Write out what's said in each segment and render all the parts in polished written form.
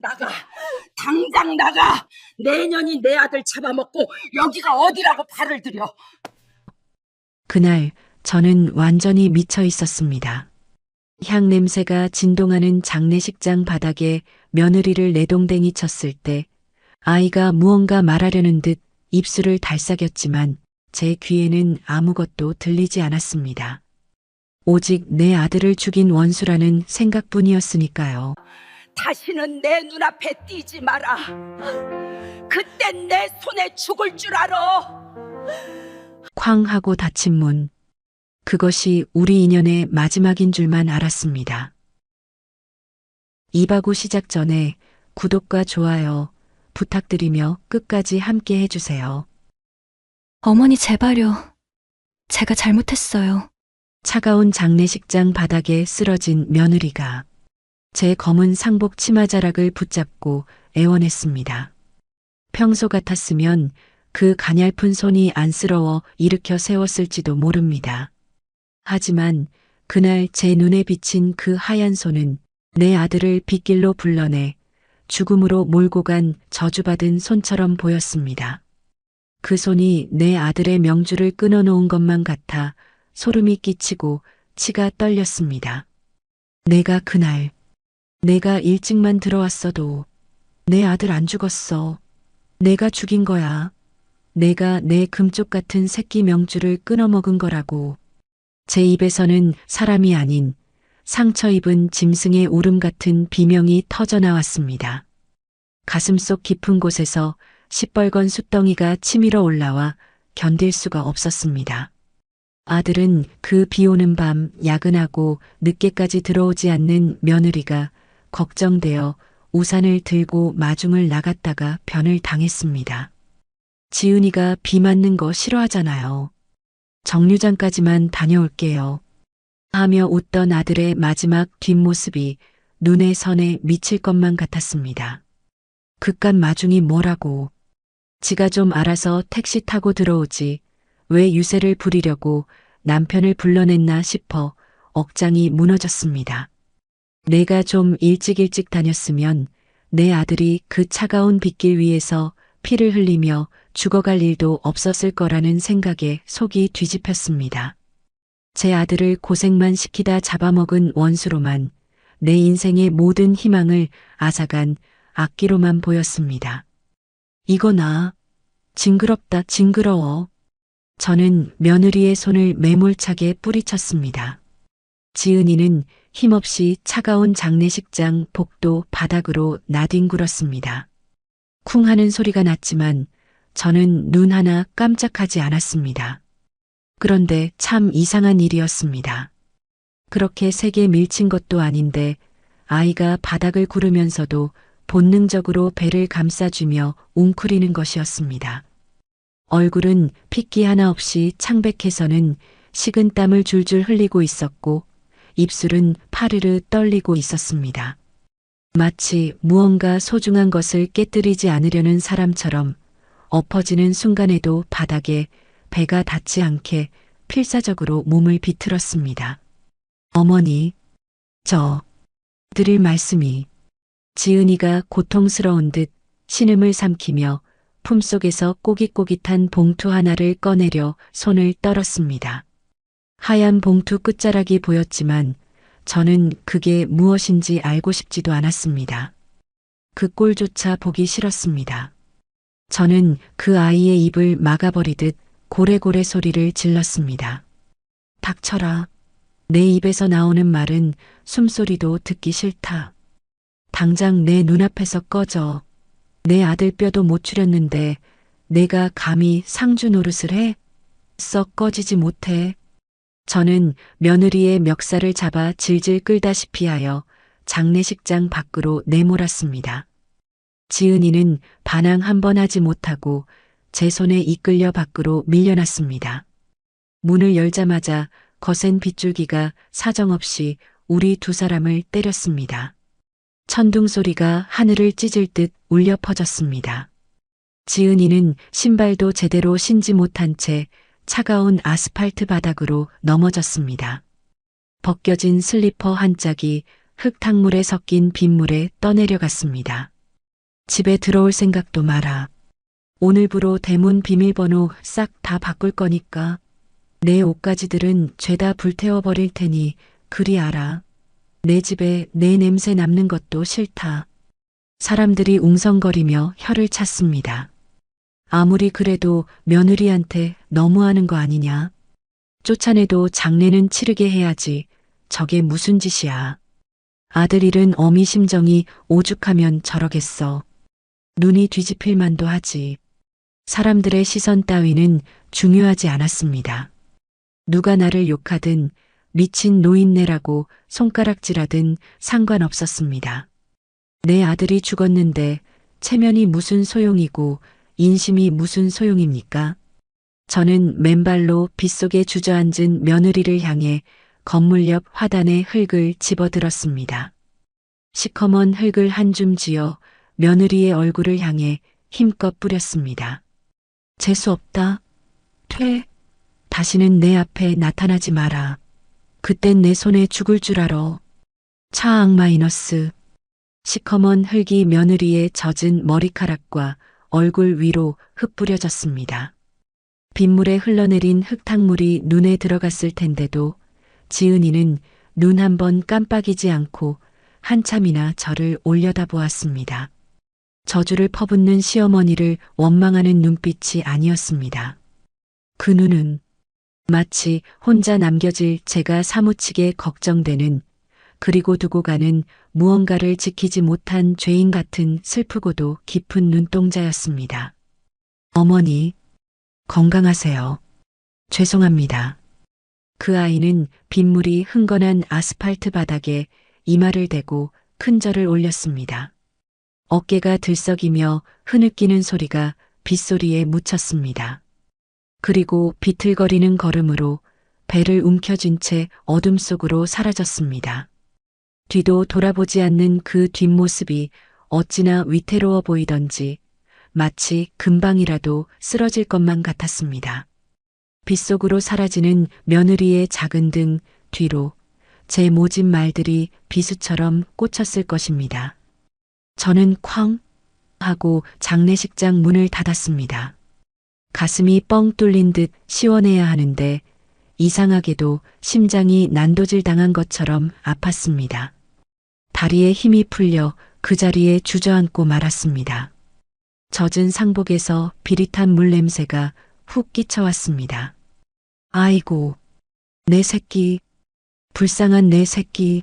나가! 당장 나가! 내년이 내 아들 잡아먹고 여기가 어디라고 발을 들여! 그날 저는 완전히 미쳐 있었습니다. 향 냄새가 진동하는 장례식장 바닥에 며느리를 내동댕이 쳤을 때 아이가 무언가 말하려는 듯 입술을 달싹였지만 제 귀에는 아무것도 들리지 않았습니다. 오직 내 아들을 죽인 원수라는 생각뿐이었으니까요. 다시는 내 눈앞에 띄지 마라. 그땐 내 손에 죽을 줄 알아. 쾅 하고 닫힌 문. 그것이 우리 인연의 마지막인 줄만 알았습니다. 이바구 시작 전에 구독과 좋아요 부탁드리며 끝까지 함께 해주세요. 어머니 제발요. 제가 잘못했어요. 차가운 장례식장 바닥에 쓰러진 며느리가 제 검은 상복 치마자락을 붙잡고 애원했습니다. 평소 같았으면 그 가냘픈 손이 안쓰러워 일으켜 세웠을지도 모릅니다. 하지만 그날 제 눈에 비친 그 하얀 손은 내 아들을 빗길로 불러내 죽음으로 몰고 간 저주받은 손처럼 보였습니다. 그 손이 내 아들의 명주를 끊어놓은 것만 같아 소름이 끼치고 치가 떨렸습니다. 내가 일찍만 들어왔어도 내 아들 안 죽었어. 내가 죽인 거야. 내가 내 금쪽 같은 새끼 명주를 끊어먹은 거라고. 제 입에서는 사람이 아닌 상처 입은 짐승의 울음 같은 비명이 터져나왔습니다. 가슴속 깊은 곳에서 시뻘건 숫덩이가 치밀어 올라와 견딜 수가 없었습니다. 아들은 그 비오는 밤 야근하고 늦게까지 들어오지 않는 며느리가 걱정되어 우산을 들고 마중을 나갔다가 변을 당했습니다. 지은이가 비 맞는 거 싫어하잖아요. 정류장까지만 다녀올게요. 하며 웃던 아들의 마지막 뒷모습이 눈의 선에 미칠 것만 같았습니다. 그깟 마중이 뭐라고. 지가 좀 알아서 택시 타고 들어오지. 왜 유세를 부리려고 남편을 불러냈나 싶어 억장이 무너졌습니다. 내가 좀 일찍 다녔으면 내 아들이 그 차가운 빗길 위에서 피를 흘리며 죽어갈 일도 없었을 거라는 생각에 속이 뒤집혔습니다. 제 아들을 고생만 시키다 잡아먹은 원수로만 내 인생의 모든 희망을 앗아간 악기로만 보였습니다. 이거나 징그럽다 징그러워. 저는 며느리의 손을 매몰차게 뿌리쳤습니다. 지은이는 힘없이 차가운 장례식장 복도 바닥으로 나뒹굴었습니다. 쿵 하는 소리가 났지만 저는 눈 하나 깜짝하지 않았습니다. 그런데 참 이상한 일이었습니다. 그렇게 세게 밀친 것도 아닌데 아이가 바닥을 구르면서도 본능적으로 배를 감싸주며 웅크리는 것이었습니다. 얼굴은 핏기 하나 없이 창백해서는 식은 땀을 줄줄 흘리고 있었고 입술은 파르르 떨리고 있었습니다. 마치 무언가 소중한 것을 깨뜨리지 않으려는 사람처럼 엎어지는 순간에도 바닥에 배가 닿지 않게 필사적으로 몸을 비틀었습니다. 어머니, 저 드릴 말씀이. 지은이가 고통스러운 듯 신음을 삼키며 품속에서 꼬깃꼬깃한 봉투 하나를 꺼내려 손을 떨었습니다. 하얀 봉투 끝자락이 보였지만 저는 그게 무엇인지 알고 싶지도 않았습니다. 그 꼴조차 보기 싫었습니다. 저는 그 아이의 입을 막아버리듯 고래고래 소리를 질렀습니다. 닥쳐라. 내 입에서 나오는 말은 숨소리도 듣기 싫다. 당장 내 눈앞에서 꺼져. 내 아들 뼈도 못 추렸는데 내가 감히 상주 노릇을 해? 썩 꺼지지 못해. 저는 며느리의 멱살을 잡아 질질 끌다시피 하여 장례식장 밖으로 내몰았습니다. 지은이는 반항 한 번 하지 못하고 제 손에 이끌려 밖으로 밀려났습니다. 문을 열자마자 거센 빗줄기가 사정없이 우리 두 사람을 때렸습니다. 천둥 소리가 하늘을 찢을 듯 울려 퍼졌습니다. 지은이는 신발도 제대로 신지 못한 채 차가운 아스팔트 바닥으로 넘어졌습니다. 벗겨진 슬리퍼 한 짝이 흙탕물에 섞인 빗물에 떠내려갔습니다. 집에 들어올 생각도 마라. 오늘부로 대문 비밀번호 싹 다 바꿀 거니까 내 옷가지들은 죄다 불태워 버릴 테니 그리 알아. 내 집에 내 냄새 남는 것도 싫다. 사람들이 웅성거리며 혀를 찼습니다. 아무리 그래도 며느리한테 너무하는 거 아니냐. 쫓아내도 장례는 치르게 해야지. 저게 무슨 짓이야. 아들 잃은 어미 심정이 오죽하면 저러겠어. 눈이 뒤집힐 만도 하지. 사람들의 시선 따위는 중요하지 않았습니다. 누가 나를 욕하든 미친 노인네라고 손가락질하든 상관없었습니다. 내 아들이 죽었는데 체면이 무슨 소용이고 인심이 무슨 소용입니까? 저는 맨발로 빗속에 주저앉은 며느리를 향해 건물 옆 화단에 흙을 집어들었습니다. 시커먼 흙을 한 줌 쥐어 며느리의 얼굴을 향해 힘껏 뿌렸습니다. 재수 없다. 퇴. 다시는 내 앞에 나타나지 마라. 그땐 내 손에 죽을 줄 알아. 차악 마이너스. 시커먼 흙이 며느리의 젖은 머리카락과 얼굴 위로 흩뿌려졌습니다. 빗물에 흘러내린 흙탕물이 눈에 들어갔을 텐데도 지은이는 눈 한 번 깜빡이지 않고 한참이나 저를 올려다보았습니다. 저주를 퍼붓는 시어머니를 원망하는 눈빛이 아니었습니다. 그 눈은 마치 혼자 남겨질 제가 사무치게 걱정되는, 그리고 두고 가는 무언가를 지키지 못한 죄인 같은 슬프고도 깊은 눈동자였습니다. 어머니, 건강하세요. 죄송합니다. 그 아이는 빗물이 흥건한 아스팔트 바닥에 이마를 대고 큰 절을 올렸습니다. 어깨가 들썩이며 흐느끼는 소리가 빗소리에 묻혔습니다. 그리고 비틀거리는 걸음으로 배를 움켜쥔 채 어둠 속으로 사라졌습니다. 뒤도 돌아보지 않는 그 뒷모습이 어찌나 위태로워 보이던지 마치 금방이라도 쓰러질 것만 같았습니다. 빗속으로 사라지는 며느리의 작은 등 뒤로 제 모진 말들이 비수처럼 꽂혔을 것입니다. 저는 쾅 하고 장례식장 문을 닫았습니다. 가슴이 뻥 뚫린 듯 시원해야 하는데 이상하게도 심장이 난도질 당한 것처럼 아팠습니다. 다리에 힘이 풀려 그 자리에 주저앉고 말았습니다. 젖은 상복에서 비릿한 물 냄새가 훅 끼쳐왔습니다. 아이고, 내 새끼, 불쌍한 내 새끼.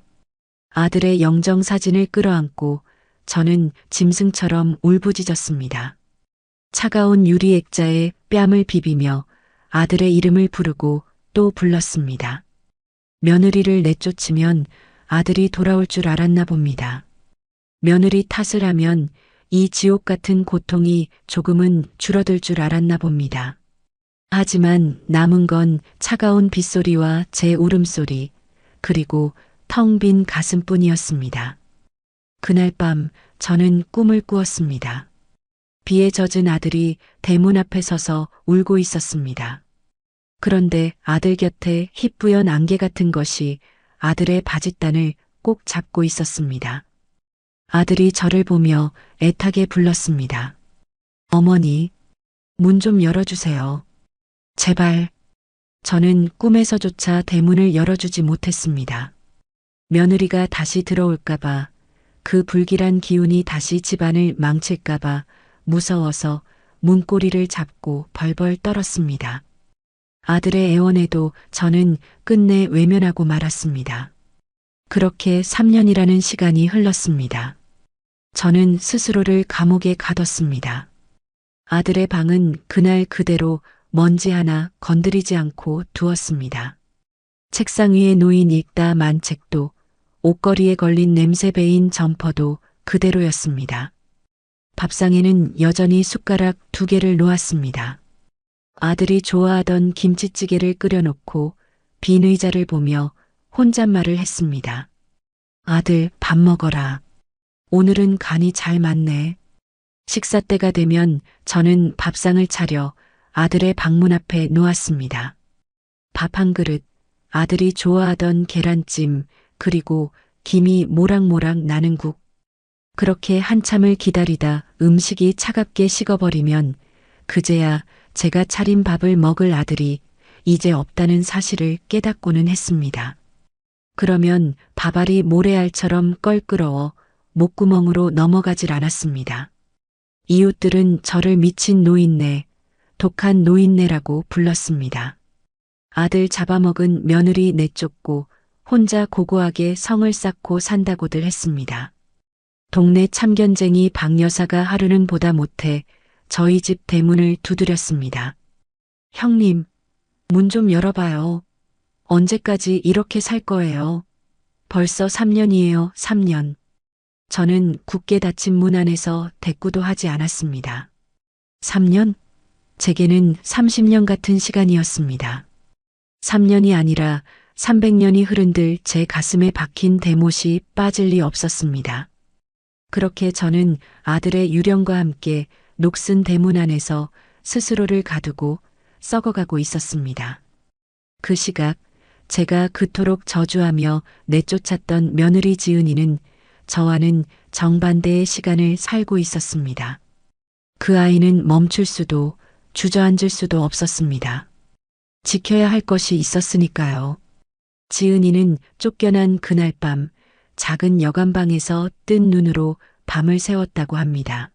아들의 영정사진을 끌어안고 저는 짐승처럼 울부짖었습니다. 차가운 유리 액자에 뺨을 비비며 아들의 이름을 부르고 또 불렀습니다. 며느리를 내쫓으면 아들이 돌아올 줄 알았나 봅니다. 며느리 탓을 하면 이 지옥 같은 고통이 조금은 줄어들 줄 알았나 봅니다. 하지만 남은 건 차가운 빗소리와 제 울음소리, 그리고 텅 빈 가슴뿐이었습니다. 그날 밤 저는 꿈을 꾸었습니다. 비에 젖은 아들이 대문 앞에 서서 울고 있었습니다. 그런데 아들 곁에 희뿌연 안개 같은 것이 아들의 바짓단을 꼭 잡고 있었습니다. 아들이 저를 보며 애타게 불렀습니다. 어머니, 문 좀 열어주세요. 제발. 저는 꿈에서조차 대문을 열어주지 못했습니다. 며느리가 다시 들어올까봐, 그 불길한 기운이 다시 집안을 망칠까봐 무서워서 문고리를 잡고 벌벌 떨었습니다. 아들의 애원에도 저는 끝내 외면하고 말았습니다. 그렇게 3년이라는 시간이 흘렀습니다. 저는 스스로를 감옥에 가뒀습니다. 아들의 방은 그날 그대로 먼지 하나 건드리지 않고 두었습니다. 책상 위에 놓인 읽다 만 책도, 옷걸이에 걸린 냄새 배인 점퍼도 그대로였습니다. 밥상에는 여전히 숟가락 2개를 놓았습니다. 아들이 좋아하던 김치찌개를 끓여놓고 빈 의자를 보며 혼잣말을 했습니다. 아들, 밥 먹어라. 오늘은 간이 잘 맞네. 식사 때가 되면 저는 밥상을 차려 아들의 방문 앞에 놓았습니다. 밥 한 그릇, 아들이 좋아하던 계란찜, 그리고 김이 모락모락 나는 국. 그렇게 한참을 기다리다 음식이 차갑게 식어버리면 그제야 제가 차린 밥을 먹을 아들이 이제 없다는 사실을 깨닫고는 했습니다. 그러면 밥알이 모래알처럼 껄끄러워 목구멍으로 넘어가질 않았습니다. 이웃들은 저를 미친 노인네, 독한 노인네라고 불렀습니다. 아들 잡아먹은 며느리 내쫓고 혼자 고고하게 성을 쌓고 산다고들 했습니다. 동네 참견쟁이 박 여사가 하루는 보다 못해 저희 집 대문을 두드렸습니다. 형님, 문 좀 열어봐요. 언제까지 이렇게 살 거예요? 벌써 3년이에요, 3년. 저는 굳게 닫힌 문 안에서 대꾸도 하지 않았습니다. 3년? 제게는 30년 같은 시간이었습니다. 3년이 아니라 300년이 흐른들 제 가슴에 박힌 대못이 빠질 리 없었습니다. 그렇게 저는 아들의 유령과 함께 녹슨 대문 안에서 스스로를 가두고 썩어가고 있었습니다. 그 시각 제가 그토록 저주하며 내쫓았던 며느리 지은이는 저와는 정반대의 시간을 살고 있었습니다. 그 아이는 멈출 수도 주저앉을 수도 없었습니다. 지켜야 할 것이 있었으니까요. 지은이는 쫓겨난 그날 밤 작은 여관방에서 뜬 눈으로 밤을 새웠다고 합니다.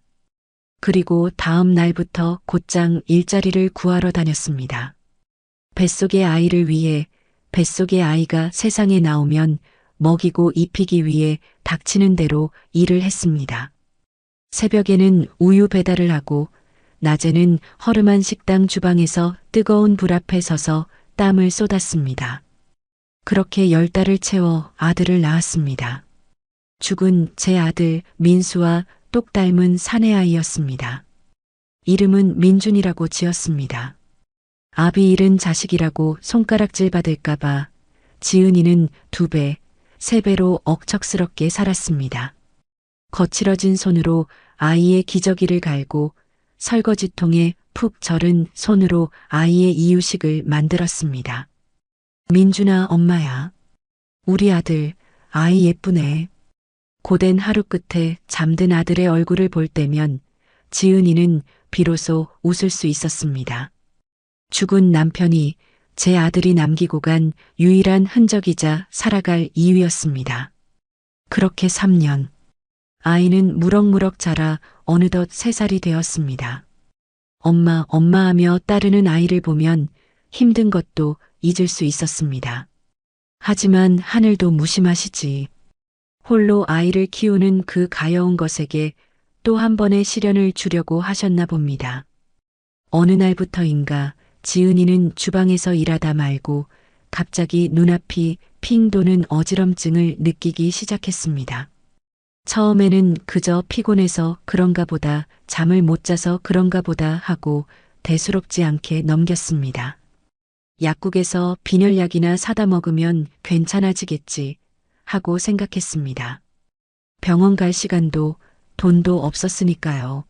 그리고 다음 날부터 곧장 일자리를 구하러 다녔습니다. 뱃속의 아이를 위해 뱃속의 아이가 세상에 나오면 먹이고 입히기 위해 닥치는 대로 일을 했습니다. 새벽에는 우유 배달을 하고 낮에는 허름한 식당 주방에서 뜨거운 불 앞에 서서 땀을 쏟았습니다. 그렇게 10달을 채워 아들을 낳았습니다. 죽은 제 아들 민수와 똑 닮은 사내아이였습니다. 이름은 민준이라고 지었습니다. 아비 잃은 자식이라고 손가락질 받을까봐 지은이는 2배, 3배로 억척스럽게 살았습니다. 거칠어진 손으로 아이의 기저귀를 갈고 설거지통에 푹 절은 손으로 아이의 이유식을 만들었습니다. 민준아, 엄마야. 우리 아들, 아이 예쁘네. 고된 하루 끝에 잠든 아들의 얼굴을 볼 때면 지은이는 비로소 웃을 수 있었습니다. 죽은 남편이 제 아들이 남기고 간 유일한 흔적이자 살아갈 이유였습니다. 그렇게 3년. 아이는 무럭무럭 자라 어느덧 3살이 되었습니다. 엄마, 엄마 하며 따르는 아이를 보면 힘든 것도 잊을 수 있었습니다. 하지만 하늘도 무심하시지. 홀로 아이를 키우는 그 가여운 것에게 또 한 번의 시련을 주려고 하셨나 봅니다. 어느 날부터인가 지은이는 주방에서 일하다 말고 갑자기 눈앞이 핑 도는 어지럼증을 느끼기 시작했습니다. 처음에는 그저 피곤해서 그런가 보다, 잠을 못 자서 그런가 보다 하고 대수롭지 않게 넘겼습니다. 약국에서 빈혈약이나 사다 먹으면 괜찮아지겠지 하고 생각했습니다. 병원 갈 시간도 돈도 없었으니까요.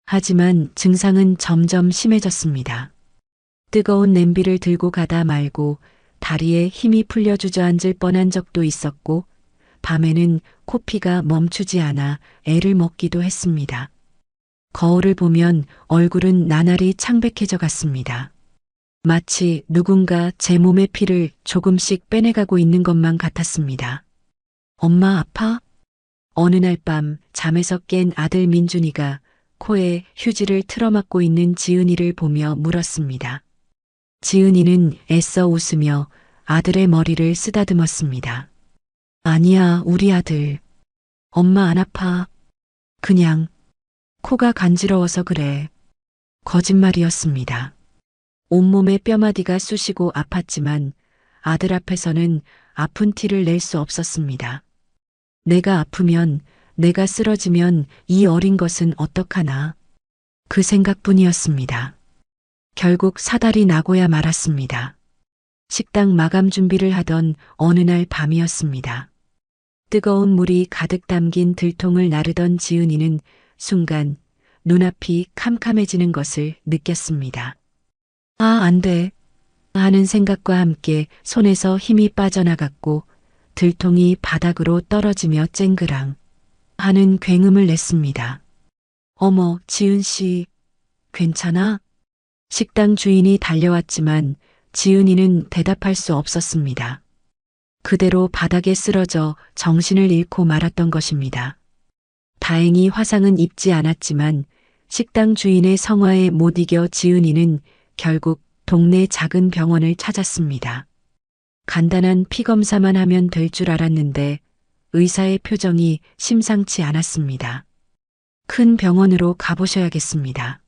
하지만 증상은 점점 심해졌습니다. 뜨거운 냄비를 들고 가다 말고 다리에 힘이 풀려 주저앉을 뻔한 적도 있었고 밤에는 코피가 멈추지 않아 애를 먹기도 했습니다. 거울을 보면 얼굴은 나날이 창백해져 갔습니다. 마치 누군가 제 몸의 피를 조금씩 빼내가고 있는 것만 같았습니다. 엄마 아파? 어느 날 밤 잠에서 깬 아들 민준이가 코에 휴지를 틀어막고 있는 지은이를 보며 물었습니다. 지은이는 애써 웃으며 아들의 머리를 쓰다듬었습니다. 아니야, 우리 아들. 엄마 안 아파. 그냥 코가 간지러워서 그래. 거짓말이었습니다. 온몸에 뼈마디가 쑤시고 아팠지만 아들 앞에서는 아픈 티를 낼 수 없었습니다. 내가 아프면, 내가 쓰러지면 이 어린 것은 어떡하나. 그 생각뿐이었습니다. 결국 사달이 나고야 말았습니다. 식당 마감 준비를 하던 어느 날 밤이었습니다. 뜨거운 물이 가득 담긴 들통을 나르던 지은이는 순간 눈앞이 캄캄해지는 것을 느꼈습니다. 아, 안 돼. 하는 생각과 함께 손에서 힘이 빠져나갔고 들통이 바닥으로 떨어지며 쨍그랑. 하는 굉음을 냈습니다. 어머, 지은 씨, 괜찮아? 식당 주인이 달려왔지만 지은이는 대답할 수 없었습니다. 그대로 바닥에 쓰러져 정신을 잃고 말았던 것입니다. 다행히 화상은 입지 않았지만 식당 주인의 성화에 못 이겨 지은이는 결국 동네 작은 병원을 찾았습니다. 간단한 피 검사만 하면 될 줄 알았는데 의사의 표정이 심상치 않았습니다. 큰 병원으로 가보셔야겠습니다.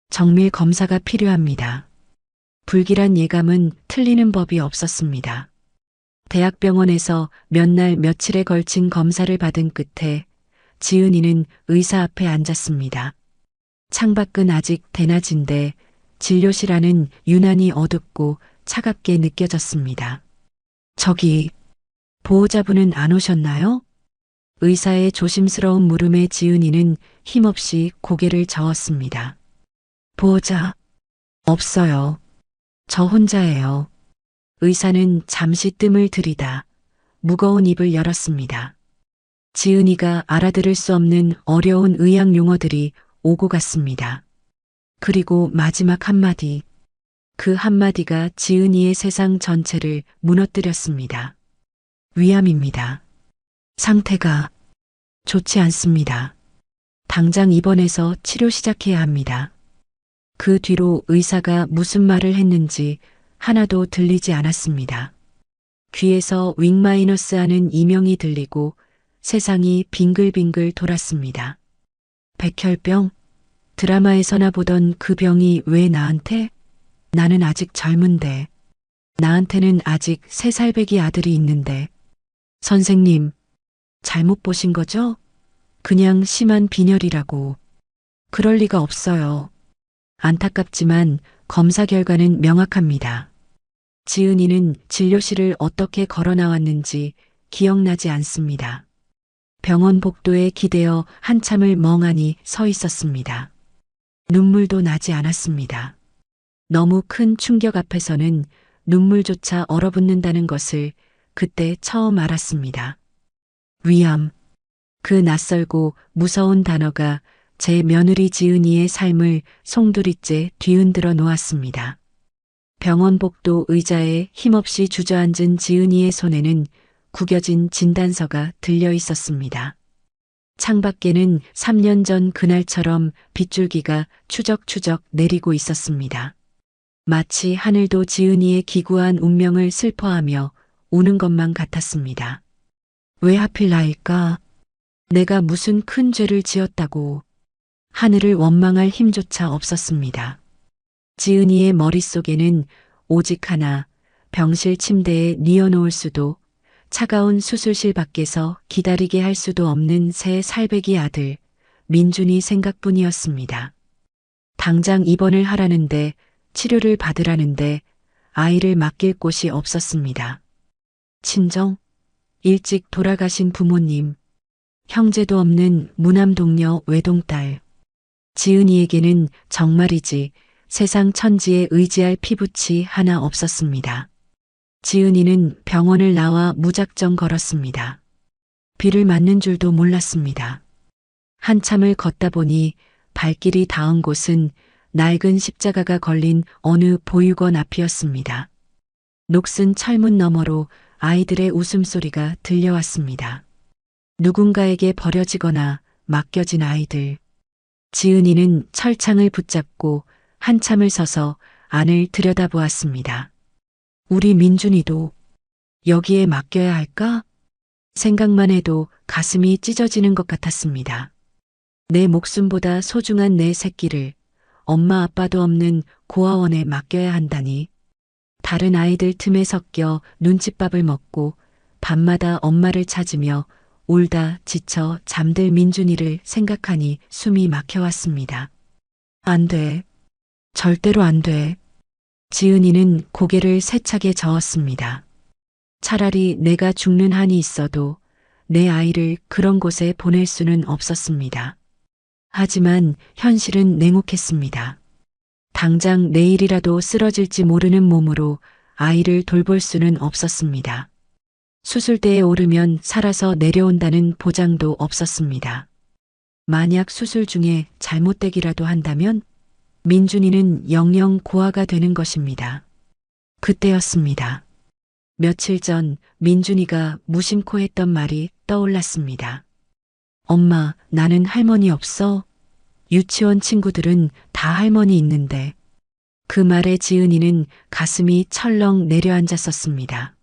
정밀 검사가 필요합니다. 불길한 예감은 틀리는 법이 없었습니다. 대학병원에서 몇 날 며칠에 걸친 검사를 받은 끝에 지은이는 의사 앞에 앉았습니다. 창밖은 아직 대낮인데 진료실 안은 유난히 어둡고 차갑게 느껴졌습니다. 저기, 보호자분은 안 오셨나요? 의사의 조심스러운 물음에 지은이는 힘없이 고개를 저었습니다. 보호자, 없어요. 저 혼자예요. 의사는 잠시 뜸을 들이다 무거운 입을 열었습니다. 지은이가 알아들을 수 없는 어려운 의학 용어들이 오고 갔습니다. 그리고 마지막 한마디. 그 한마디가 지은이의 세상 전체를 무너뜨렸습니다. 위암입니다. 상태가 좋지 않습니다. 당장 입원해서 치료 시작해야 합니다. 그 뒤로 의사가 무슨 말을 했는지 하나도 들리지 않았습니다. 귀에서 윙마이너스 하는 이명이 들리고 세상이 빙글빙글 돌았습니다. 백혈병? 드라마에서나 보던 그 병이 왜 나한테? 나는 아직 젊은데. 나한테는 아직 3살배기 아들이 있는데. 선생님, 잘못 보신 거죠? 그냥 심한 빈혈이라고. 그럴 리가 없어요. 안타깝지만 검사 결과는 명확합니다. 지은이는 진료실을 어떻게 걸어 나왔는지 기억나지 않습니다. 병원 복도에 기대어 한참을 멍하니 서 있었습니다. 눈물도 나지 않았습니다. 너무 큰 충격 앞에서는 눈물조차 얼어붙는다는 것을 그때 처음 알았습니다. 위암. 그 낯설고 무서운 단어가 제 며느리 지은이의 삶을 송두리째 뒤흔들어 놓았습니다. 병원 복도 의자에 힘없이 주저앉은 지은이의 손에는 구겨진 진단서가 들려 있었습니다. 창밖에는 3년 전 그날처럼 빗줄기가 추적추적 내리고 있었습니다. 마치 하늘도 지은이의 기구한 운명을 슬퍼하며 우는 것만 같았습니다. 왜 하필 나일까? 내가 무슨 큰 죄를 지었다고. 하늘을 원망할 힘조차 없었습니다. 지은이의 머릿속에는 오직 하나, 병실 침대에 뉘어놓을 수도, 차가운 수술실 밖에서 기다리게 할 수도 없는 3살배기 아들, 민준이 생각뿐이었습니다. 당장 입원을 하라는데, 치료를 받으라는데 아이를 맡길 곳이 없었습니다. 친정, 일찍 돌아가신 부모님, 형제도 없는 무남 동료 외동딸. 지은이에게는 정말이지 세상 천지에 의지할 피부치 하나 없었습니다. 지은이는 병원을 나와 무작정 걸었습니다. 비를 맞는 줄도 몰랐습니다. 한참을 걷다 보니 발길이 닿은 곳은 낡은 십자가가 걸린 어느 보육원 앞이었습니다. 녹슨 철문 너머로 아이들의 웃음소리가 들려왔습니다. 누군가에게 버려지거나 맡겨진 아이들. 지은이는 철창을 붙잡고 한참을 서서 안을 들여다보았습니다. 우리 민준이도 여기에 맡겨야 할까? 생각만 해도 가슴이 찢어지는 것 같았습니다. 내 목숨보다 소중한 내 새끼를 엄마 아빠도 없는 고아원에 맡겨야 한다니. 다른 아이들 틈에 섞여 눈칫밥을 먹고 밤마다 엄마를 찾으며 울다 지쳐 잠들 민준이를 생각하니 숨이 막혀왔습니다. 안 돼. 절대로 안 돼. 지은이는 고개를 세차게 저었습니다. 차라리 내가 죽는 한이 있어도 내 아이를 그런 곳에 보낼 수는 없었습니다. 하지만 현실은 냉혹했습니다. 당장 내일이라도 쓰러질지 모르는 몸으로 아이를 돌볼 수는 없었습니다. 수술대에 오르면 살아서 내려온다는 보장도 없었습니다. 만약 수술 중에 잘못되기라도 한다면 민준이는 영영 고아가 되는 것입니다. 그때였습니다. 며칠 전 민준이가 무심코 했던 말이 떠올랐습니다. 엄마, 나는 할머니 없어? 유치원 친구들은 다 할머니 있는데. 그 말에 지은이는 가슴이 철렁 내려앉았었습니다.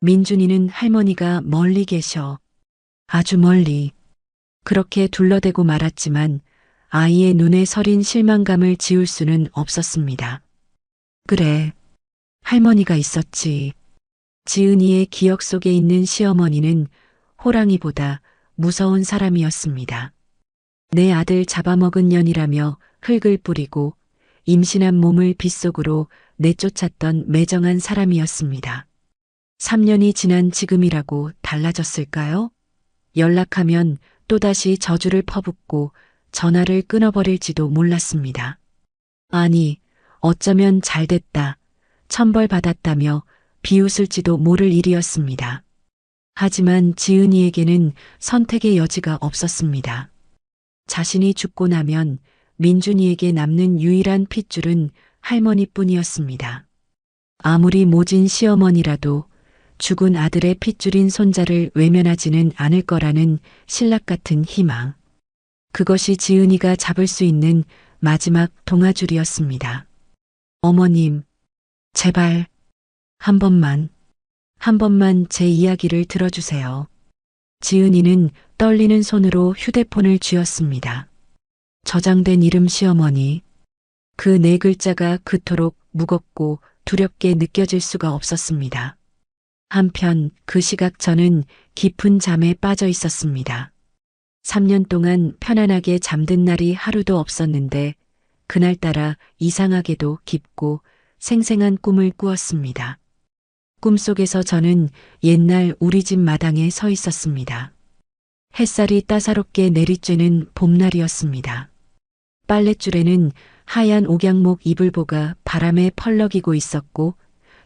민준이는 할머니가 멀리 계셔. 아주 멀리. 그렇게 둘러대고 말았지만 아이의 눈에 서린 실망감을 지울 수는 없었습니다. 그래, 할머니가 있었지. 지은이의 기억 속에 있는 시어머니는 호랑이보다 무서운 사람이었습니다. 내 아들 잡아먹은 년이라며 흙을 뿌리고 임신한 몸을 빗속으로 내쫓았던 매정한 사람이었습니다. 3년이 지난 지금이라고 달라졌을까요? 연락하면 또다시 저주를 퍼붓고 전화를 끊어버릴지도 몰랐습니다. 아니, 어쩌면 잘됐다, 천벌받았다며 비웃을지도 모를 일이었습니다. 하지만 지은이에게는 선택의 여지가 없었습니다. 자신이 죽고 나면 민준이에게 남는 유일한 핏줄은 할머니뿐이었습니다. 아무리 모진 시어머니라도 죽은 아들의 핏줄인 손자를 외면하지는 않을 거라는 신락 같은 희망. 그것이 지은이가 잡을 수 있는 마지막 동아줄이었습니다. 어머님, 제발 한 번만 제 이야기를 들어주세요. 지은이는 떨리는 손으로 휴대폰을 쥐었습니다. 저장된 이름 시어머니. 그 네 글자가 그토록 무겁고 두렵게 느껴질 수가 없었습니다. 한편 그 시각 저는 깊은 잠에 빠져 있었습니다. 3년 동안 편안하게 잠든 날이 하루도 없었는데 그날따라 이상하게도 깊고 생생한 꿈을 꾸었습니다. 꿈속에서 저는 옛날 우리 집 마당에 서 있었습니다. 햇살이 따사롭게 내리쬐는 봄날이었습니다. 빨랫줄에는 하얀 옥양목 이불보가 바람에 펄럭이고 있었고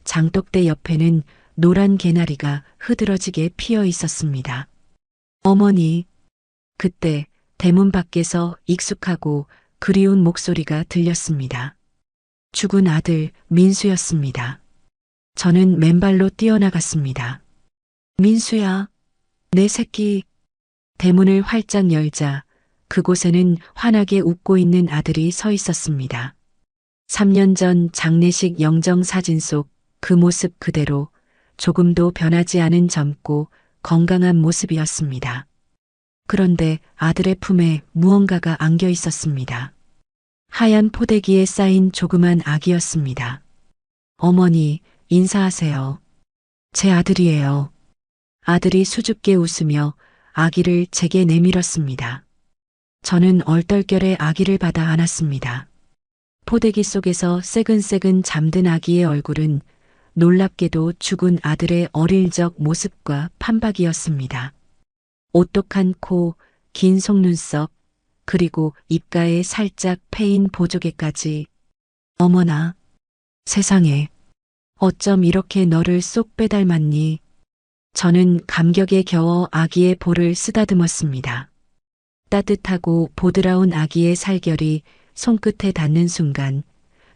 장독대 옆에는 노란 개나리가 흐드러지게 피어 있었습니다. 어머니, 그때 대문 밖에서 익숙하고 그리운 목소리가 들렸습니다. 죽은 아들 민수였습니다. 저는 맨발로 뛰어나갔습니다. 민수야, 내 새끼. 대문을 활짝 열자 그곳에는 환하게 웃고 있는 아들이 서 있었습니다. 3년 전 장례식 영정 사진 속 그 모습 그대로 조금도 변하지 않은 젊고 건강한 모습이었습니다. 그런데 아들의 품에 무언가가 안겨 있었습니다. 하얀 포대기에 쌓인 조그만 아기였습니다. 어머니, 인사하세요. 제 아들이에요. 아들이 수줍게 웃으며 아기를 제게 내밀었습니다. 저는 얼떨결에 아기를 받아 안았습니다. 포대기 속에서 새근새근 잠든 아기의 얼굴은 놀랍게도 죽은 아들의 어릴 적 모습과 판박이었습니다. 오똑한 코, 긴 속눈썹, 그리고 입가에 살짝 패인 보조개까지. 어머나, 세상에, 어쩜 이렇게 너를 쏙 빼닮았니? 저는 감격에 겨워 아기의 볼을 쓰다듬었습니다. 따뜻하고 보드라운 아기의 살결이 손끝에 닿는 순간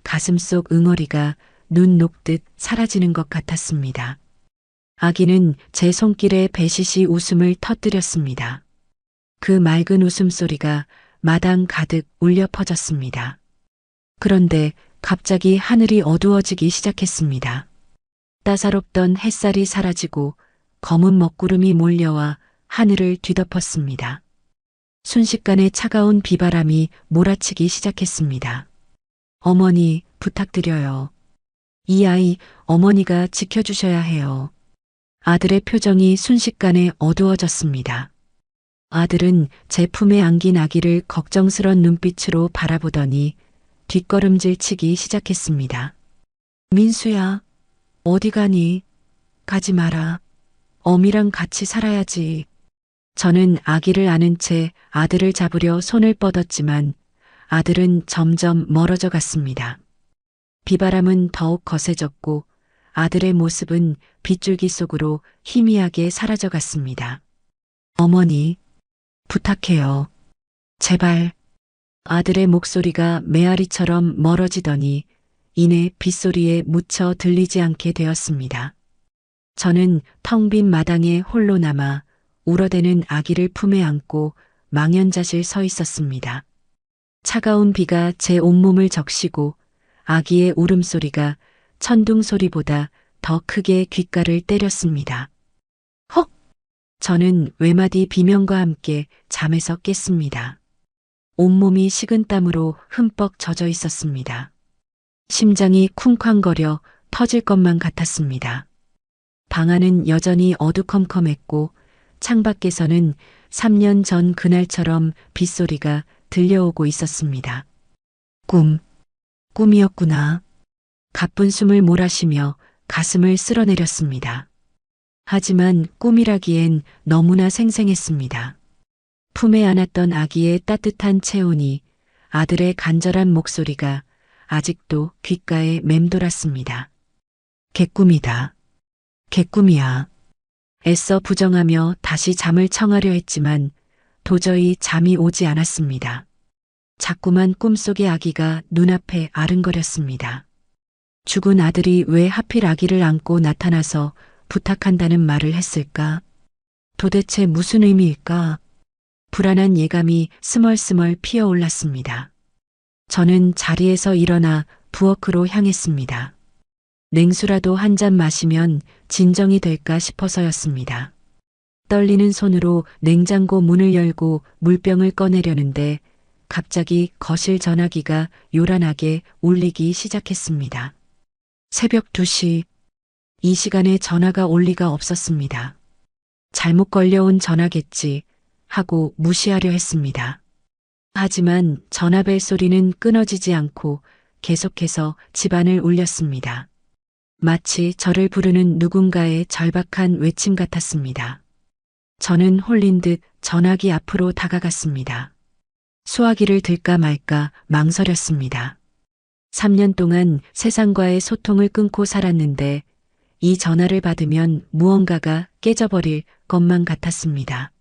가슴속 응어리가 눈 녹듯 사라지는 것 같았습니다. 아기는 제 손길에 배시시 웃음을 터뜨렸습니다. 그 맑은 웃음소리가 마당 가득 울려 퍼졌습니다. 그런데 갑자기 하늘이 어두워지기 시작했습니다. 따사롭던 햇살이 사라지고 검은 먹구름이 몰려와 하늘을 뒤덮었습니다. 순식간에 차가운 비바람이 몰아치기 시작했습니다. 어머니, 부탁드려요. 이 아이 어머니가 지켜주셔야 해요. 아들의 표정이 순식간에 어두워졌습니다. 아들은 제 품에 안긴 아기를 걱정스런 눈빛으로 바라보더니 뒷걸음질 치기 시작했습니다. 민수야, 어디 가니? 가지 마라. 어미랑 같이 살아야지. 저는 아기를 안은 채 아들을 잡으려 손을 뻗었지만 아들은 점점 멀어져 갔습니다. 비바람은 더욱 거세졌고 아들의 모습은 빗줄기 속으로 희미하게 사라져 갔습니다. 어머니, 부탁해요. 제발. 아들의 목소리가 메아리처럼 멀어지더니 이내 빗소리에 묻혀 들리지 않게 되었습니다. 저는 텅 빈 마당에 홀로 남아 울어대는 아기를 품에 안고 망연자실 서 있었습니다. 차가운 비가 제 온몸을 적시고 아기의 울음소리가 천둥 소리보다 더 크게 귓가를 때렸습니다. 헉! 저는 외마디 비명과 함께 잠에서 깼습니다. 온몸이 식은땀으로 흠뻑 젖어 있었습니다. 심장이 쿵쾅거려 터질 것만 같았습니다. 방 안은 여전히 어두컴컴했고 창밖에서는 3년 전 그날처럼 빗소리가 들려오고 있었습니다. 꿈이었구나. 가쁜 숨을 몰아쉬며 가슴을 쓸어내렸습니다. 하지만 꿈이라기엔 너무나 생생했습니다. 품에 안았던 아기의 따뜻한 체온이, 아들의 간절한 목소리가 아직도 귓가에 맴돌았습니다. 개꿈이다. 개꿈이야. 애써 부정하며 다시 잠을 청하려 했지만 도저히 잠이 오지 않았습니다. 자꾸만 꿈속의 아기가 눈앞에 아른거렸습니다. 죽은 아들이 왜 하필 아기를 안고 나타나서 부탁한다는 말을 했을까? 도대체 무슨 의미일까? 불안한 예감이 스멀스멀 피어올랐습니다. 저는 자리에서 일어나 부엌으로 향했습니다. 냉수라도 한 잔 마시면 진정이 될까 싶어서였습니다. 떨리는 손으로 냉장고 문을 열고 물병을 꺼내려는데 갑자기 거실 전화기가 요란하게 울리기 시작했습니다. 새벽 2시. 이 시간에 전화가 올 리가 없었습니다. 잘못 걸려온 전화겠지 하고 무시하려 했습니다. 하지만 전화벨 소리는 끊어지지 않고 계속해서 집안을 울렸습니다. 마치 저를 부르는 누군가의 절박한 외침 같았습니다. 저는 홀린 듯 전화기 앞으로 다가갔습니다. 수화기를 들까 말까 망설였습니다. 3년 동안 세상과의 소통을 끊고 살았는데 이 전화를 받으면 무언가가 깨져버릴 것만 같았습니다.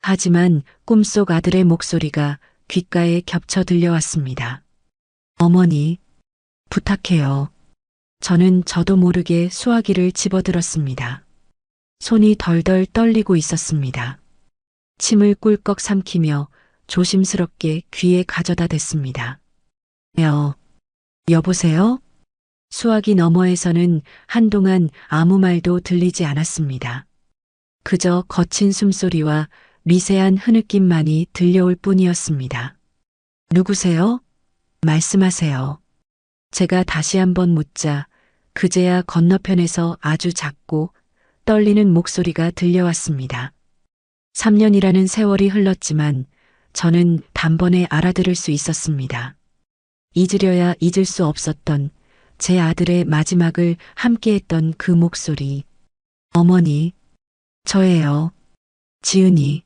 하지만 꿈속 아들의 목소리가 귓가에 겹쳐 들려왔습니다. 어머니, 부탁해요. 저는 저도 모르게 수화기를 집어들었습니다. 손이 덜덜 떨리고 있었습니다. 침을 꿀꺽 삼키며 조심스럽게 귀에 가져다 댔습니다. 여보세요? 수화기 너머에서는 한동안 아무 말도 들리지 않았습니다. 그저 거친 숨소리와 미세한 흐느낌만이 들려올 뿐이었습니다. 누구세요? 말씀하세요. 제가 다시 한번 묻자 그제야 건너편에서 아주 작고 떨리는 목소리가 들려왔습니다. 3년이라는 세월이 흘렀지만 저는 단번에 알아들을 수 있었습니다. 잊으려야 잊을 수 없었던 제 아들의 마지막을 함께했던 그 목소리. 어머니, 저예요. 지은이.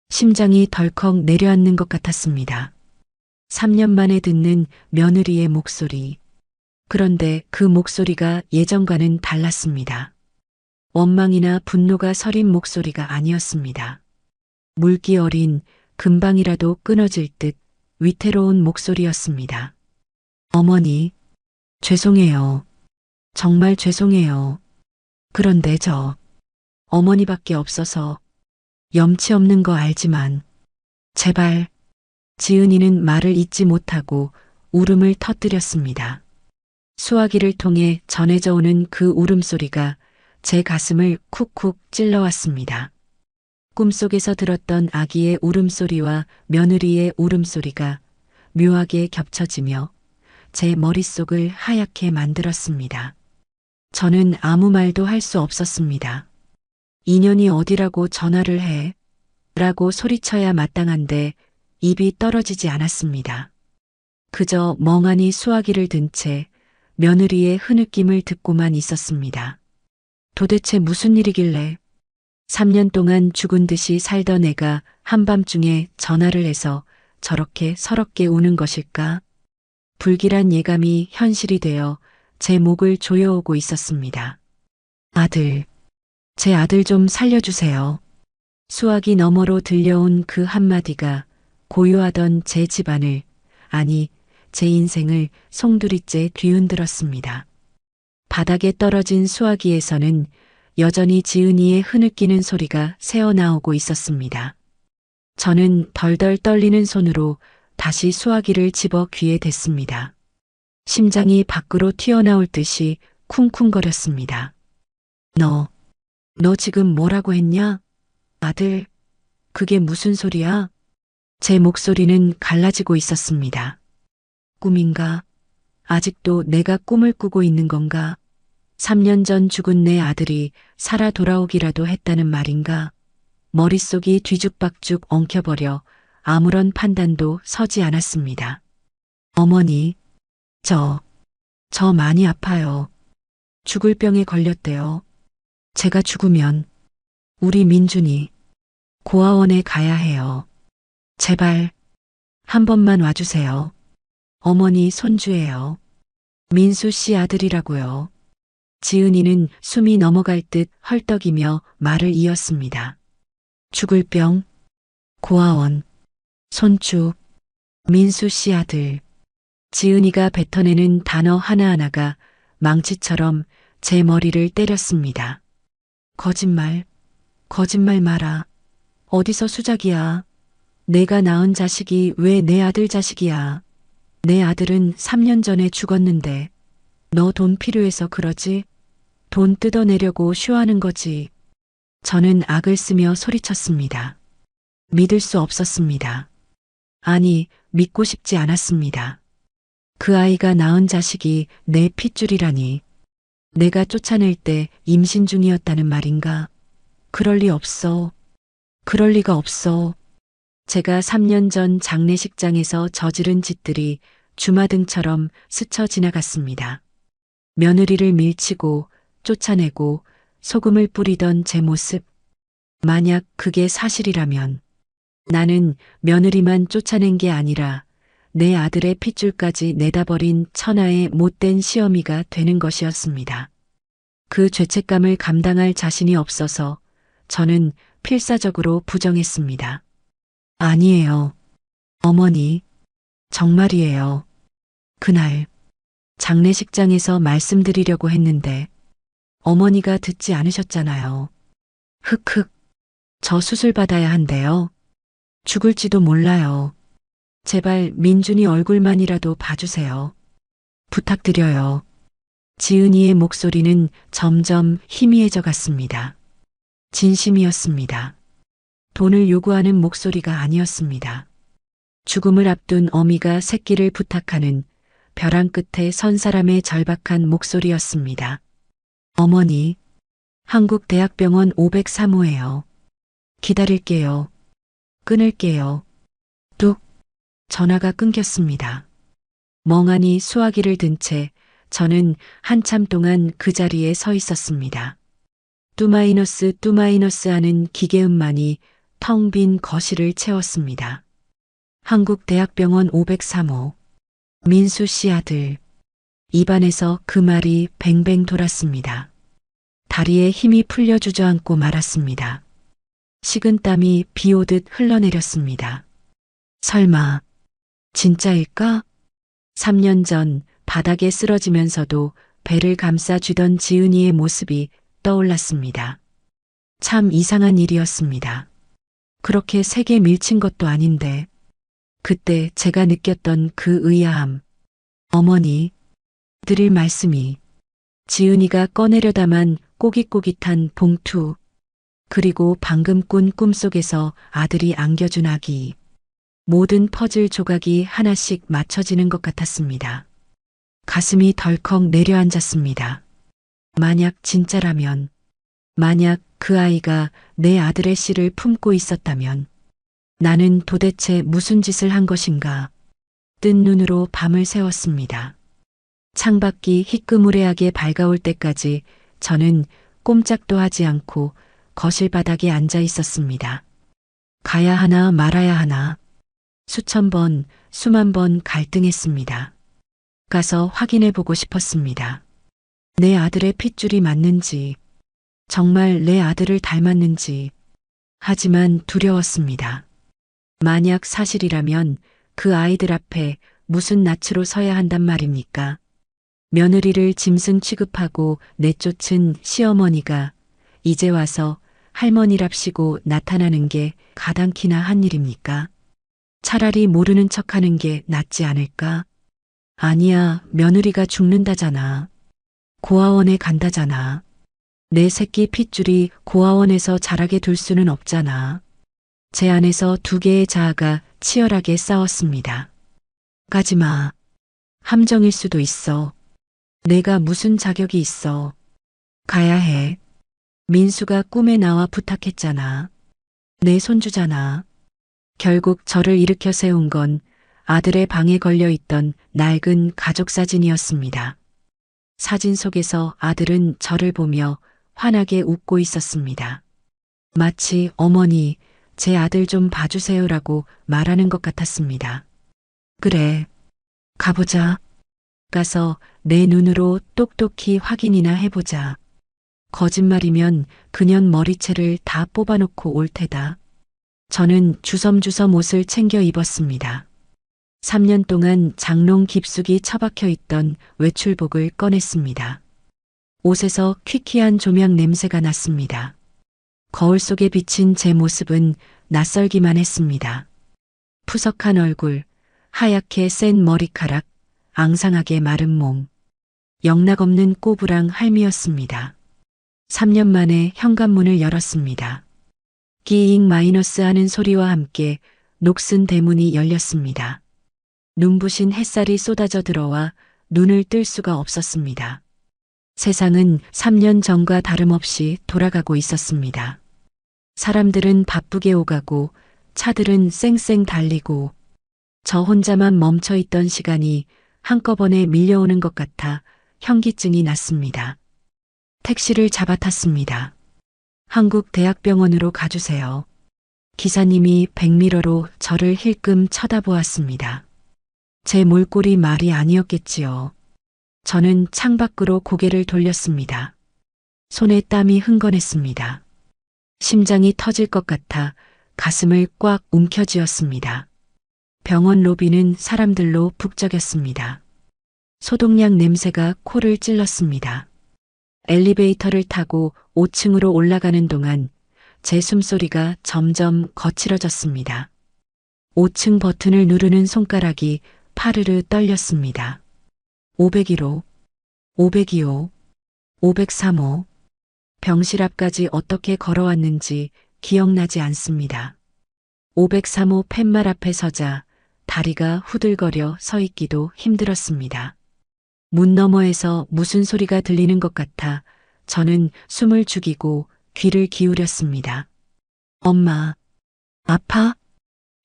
심장이 덜컥 내려앉는 것 같았습니다. 3년 만에 듣는 며느리의 목소리. 그런데 그 목소리가 예전과는 달랐습니다. 원망이나 분노가 서린 목소리가 아니었습니다. 물기 어린, 금방이라도 끊어질 듯 위태로운 목소리였습니다. 어머니, 죄송해요. 정말 죄송해요. 그런데 저 어머니밖에 없어서 염치 없는 거 알지만 제발. 지은이는 말을 잇지 못하고 울음을 터뜨렸습니다. 수화기를 통해 전해져 오는 그 울음소리가 제 가슴을 쿡쿡 찔러왔습니다. 꿈속에서 들었던 아기의 울음소리와 며느리의 울음소리가 묘하게 겹쳐지며 제 머릿속을 하얗게 만들었습니다. 저는 아무 말도 할 수 없었습니다. 인연이 어디라고 전화를 해? 라고 소리쳐야 마땅한데 입이 떨어지지 않았습니다. 그저 멍하니 수화기를 든 채 며느리의 흐느낌을 듣고만 있었습니다. 도대체 무슨 일이길래 3년 동안 죽은 듯이 살던 애가 한밤중에 전화를 해서 저렇게 서럽게 우는 것일까? 불길한 예감이 현실이 되어 제 목을 조여오고 있었습니다. 아들, 제 아들 좀 살려주세요. 수화기 너머로 들려온 그 한마디가 고요하던 제 집안을, 아니, 제 인생을 송두리째 뒤흔들었습니다. 바닥에 떨어진 수화기에서는 여전히 지은이의 흐느끼는 소리가 새어나오고 있었습니다. 저는 덜덜 떨리는 손으로 다시 수화기를 집어 귀에 댔습니다. 심장이 밖으로 튀어나올 듯이 쿵쿵거렸습니다. 너 지금 뭐라고 했냐? 아들, 그게 무슨 소리야? 제 목소리는 갈라지고 있었습니다. 꿈인가? 아직도 내가 꿈을 꾸고 있는 건가? 3년 전 죽은 내 아들이 살아 돌아오기라도 했다는 말인가? 머릿속이 뒤죽박죽 엉켜버려 아무런 판단도 서지 않았습니다. 어머니, 저 많이 아파요. 죽을 병에 걸렸대요. 제가 죽으면 우리 민준이 고아원에 가야 해요. 제발 한 번만 와주세요. 어머니 손주예요. 민수 씨 아들이라고요. 지은이는 숨이 넘어갈 듯 헐떡이며 말을 이었습니다. 죽을 병, 고아원, 손주, 민수 씨 아들. 지은이가 뱉어내는 단어 하나하나가 망치처럼 제 머리를 때렸습니다. 거짓말 마라. 어디서 수작이야. 내가 낳은 자식이 왜 내 아들 자식이야. 내 아들은 3년 전에 죽었는데 너 돈 필요해서 그러지? 돈 뜯어내려고 쇼하는 거지. 저는 악을 쓰며 소리쳤습니다. 믿을 수 없었습니다. 아니, 믿고 싶지 않았습니다. 그 아이가 낳은 자식이 내 핏줄이라니. 내가 쫓아낼 때 임신 중이었다는 말인가? 그럴 리 없어. 그럴 리가 없어. 제가 3년 전 장례식장에서 저지른 짓들이 주마등처럼 스쳐 지나갔습니다. 며느리를 밀치고 쫓아내고 소금을 뿌리던 제 모습. 만약 그게 사실이라면 나는 며느리만 쫓아낸 게 아니라 내 아들의 핏줄까지 내다버린 천하의 못된 시어미가 되는 것이었습니다. 그 죄책감을 감당할 자신이 없어서 저는 필사적으로 부정했습니다. 아니에요. 어머니, 정말이에요. 그날 장례식장에서 말씀드리려고 했는데 어머니가 듣지 않으셨잖아요. 흑흑, 저 수술 받아야 한대요. 죽을지도 몰라요. 제발 민준이 얼굴만이라도 봐주세요. 부탁드려요. 지은이의 목소리는 점점 희미해져 갔습니다. 진심이었습니다. 돈을 요구하는 목소리가 아니었습니다. 죽음을 앞둔 어미가 새끼를 부탁하는 벼랑 끝에 선 사람의 절박한 목소리였습니다. 어머니, 한국대학병원 503호예요. 기다릴게요. 끊을게요. 뚝. 전화가 끊겼습니다. 멍하니 수화기를 든 채 저는 한참 동안 그 자리에 서 있었습니다. 뚜마이너스 하는 기계음만이 텅 빈 거실을 채웠습니다. 한국대학병원 503호. 민수 씨 아들. 입안에서 그 말이 뱅뱅 돌았습니다. 다리에 힘이 풀려 주저앉고 말았습니다. 식은땀이 비 오듯 흘러내렸습니다. 설마 진짜일까? 3년 전 바닥에 쓰러지면서도 배를 감싸 쥐던 지은이의 모습이 떠올랐습니다. 참 이상한 일이었습니다. 그렇게 세게 밀친 것도 아닌데 그때 제가 느꼈던 그 의아함. 어머니, 드릴 말씀이. 지은이가 꺼내려다만 꼬깃꼬깃한 봉투, 그리고 방금 꾼 꿈속에서 아들이 안겨준 아기. 모든 퍼즐 조각이 하나씩 맞춰지는 것 같았습니다. 가슴이 덜컥 내려앉았습니다. 만약 진짜라면, 만약 그 아이가 내 아들의 씨를 품고 있었다면 나는 도대체 무슨 짓을 한 것인가? 뜬 눈으로 밤을 새웠습니다. 창밖이 희끄무레하게 밝아올 때까지 저는 꼼짝도 하지 않고 거실 바닥에 앉아 있었습니다. 가야 하나 말아야 하나. 수천 번, 수만 번 갈등했습니다. 가서 확인해 보고 싶었습니다. 내 아들의 핏줄이 맞는지, 정말 내 아들을 닮았는지, 하지만 두려웠습니다. 만약 사실이라면 그 아이들 앞에 무슨 낯으로 서야 한단 말입니까? 며느리를 짐승 취급하고 내쫓은 시어머니가 이제 와서 할머니랍시고 나타나는 게 가당키나 한 일입니까? 차라리 모르는 척하는 게 낫지 않을까? 아니야, 며느리가 죽는다잖아. 고아원에 간다잖아. 내 새끼 핏줄이 고아원에서 자라게 둘 수는 없잖아. 제 안에서 두 개의 자아가 치열하게 싸웠습니다. 가지마. 함정일 수도 있어. 내가 무슨 자격이 있어. 가야 해. 민수가 꿈에 나와 부탁했잖아. 내 손주잖아. 결국 저를 일으켜 세운 건 아들의 방에 걸려 있던 낡은 가족 사진이었습니다. 사진 속에서 아들은 저를 보며 환하게 웃고 있었습니다. 마치 어머니, 제 아들 좀 봐주세요라고 말하는 것 같았습니다. 그래, 가보자. 가서 내 눈으로 똑똑히 확인이나 해보자. 거짓말이면 그년 머리채를 다 뽑아놓고 올 테다. 저는 주섬주섬 옷을 챙겨 입었습니다. 3년 동안 장롱 깊숙이 처박혀 있던 외출복을 꺼냈습니다. 옷에서 퀴퀴한 조명 냄새가 났습니다. 거울 속에 비친 제 모습은 낯설기만 했습니다. 푸석한 얼굴, 하얗게 센 머리카락, 앙상하게 마른 몸, 영락없는 꼬부랑 할미였습니다. 3년 만에 현관문을 열었습니다. 끼잉 마이너스 하는 소리와 함께 녹슨 대문이 열렸습니다. 눈부신 햇살이 쏟아져 들어와 눈을 뜰 수가 없었습니다. 세상은 3년 전과 다름없이 돌아가고 있었습니다. 사람들은 바쁘게 오가고 차들은 쌩쌩 달리고 저 혼자만 멈춰 있던 시간이 한꺼번에 밀려오는 것 같아 현기증이 났습니다. 택시를 잡아탔습니다. 한국대학병원으로 가주세요. 기사님이 백미러로 저를 힐끔 쳐다보았습니다. 제 몰골이 말이 아니었겠지요. 저는 창밖으로 고개를 돌렸습니다. 손에 땀이 흥건했습니다. 심장이 터질 것 같아 가슴을 꽉 움켜쥐었습니다. 병원 로비는 사람들로 북적였습니다. 소독약 냄새가 코를 찔렀습니다. 엘리베이터를 타고 5층으로 올라가는 동안 제 숨소리가 점점 거칠어졌습니다. 5층 버튼을 누르는 손가락이 파르르 떨렸습니다. 501호, 502호, 503호. 병실 앞까지 어떻게 걸어왔는지 기억나지 않습니다. 503호 팻말 앞에 서자 다리가 후들거려 서 있기도 힘들었습니다. 문 너머에서 무슨 소리가 들리는 것 같아 저는 숨을 죽이고 귀를 기울였습니다. 엄마, 아파?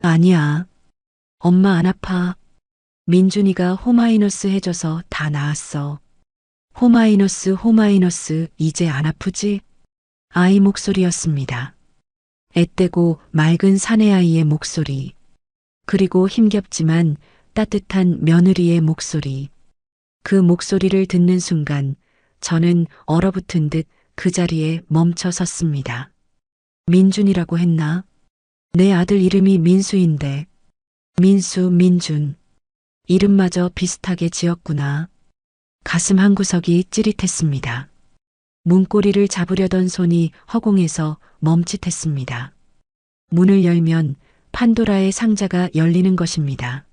아니야. 엄마 안 아파. 민준이가 호마이너스 해줘서 다 나았어. 호마이너스, 이제 안 아프지? 아이 목소리였습니다. 앳되고 맑은 사내아이의 목소리. 그리고 힘겹지만 따뜻한 며느리의 목소리. 그 목소리를 듣는 순간 저는 얼어붙은 듯 그 자리에 멈춰 섰습니다. 민준이라고 했나? 내 아들 이름이 민수인데. 민준. 이름마저 비슷하게 지었구나. 가슴 한구석이 찌릿했습니다. 문고리를 잡으려던 손이 허공에서 멈칫했습니다. 문을 열면 판도라의 상자가 열리는 것입니다.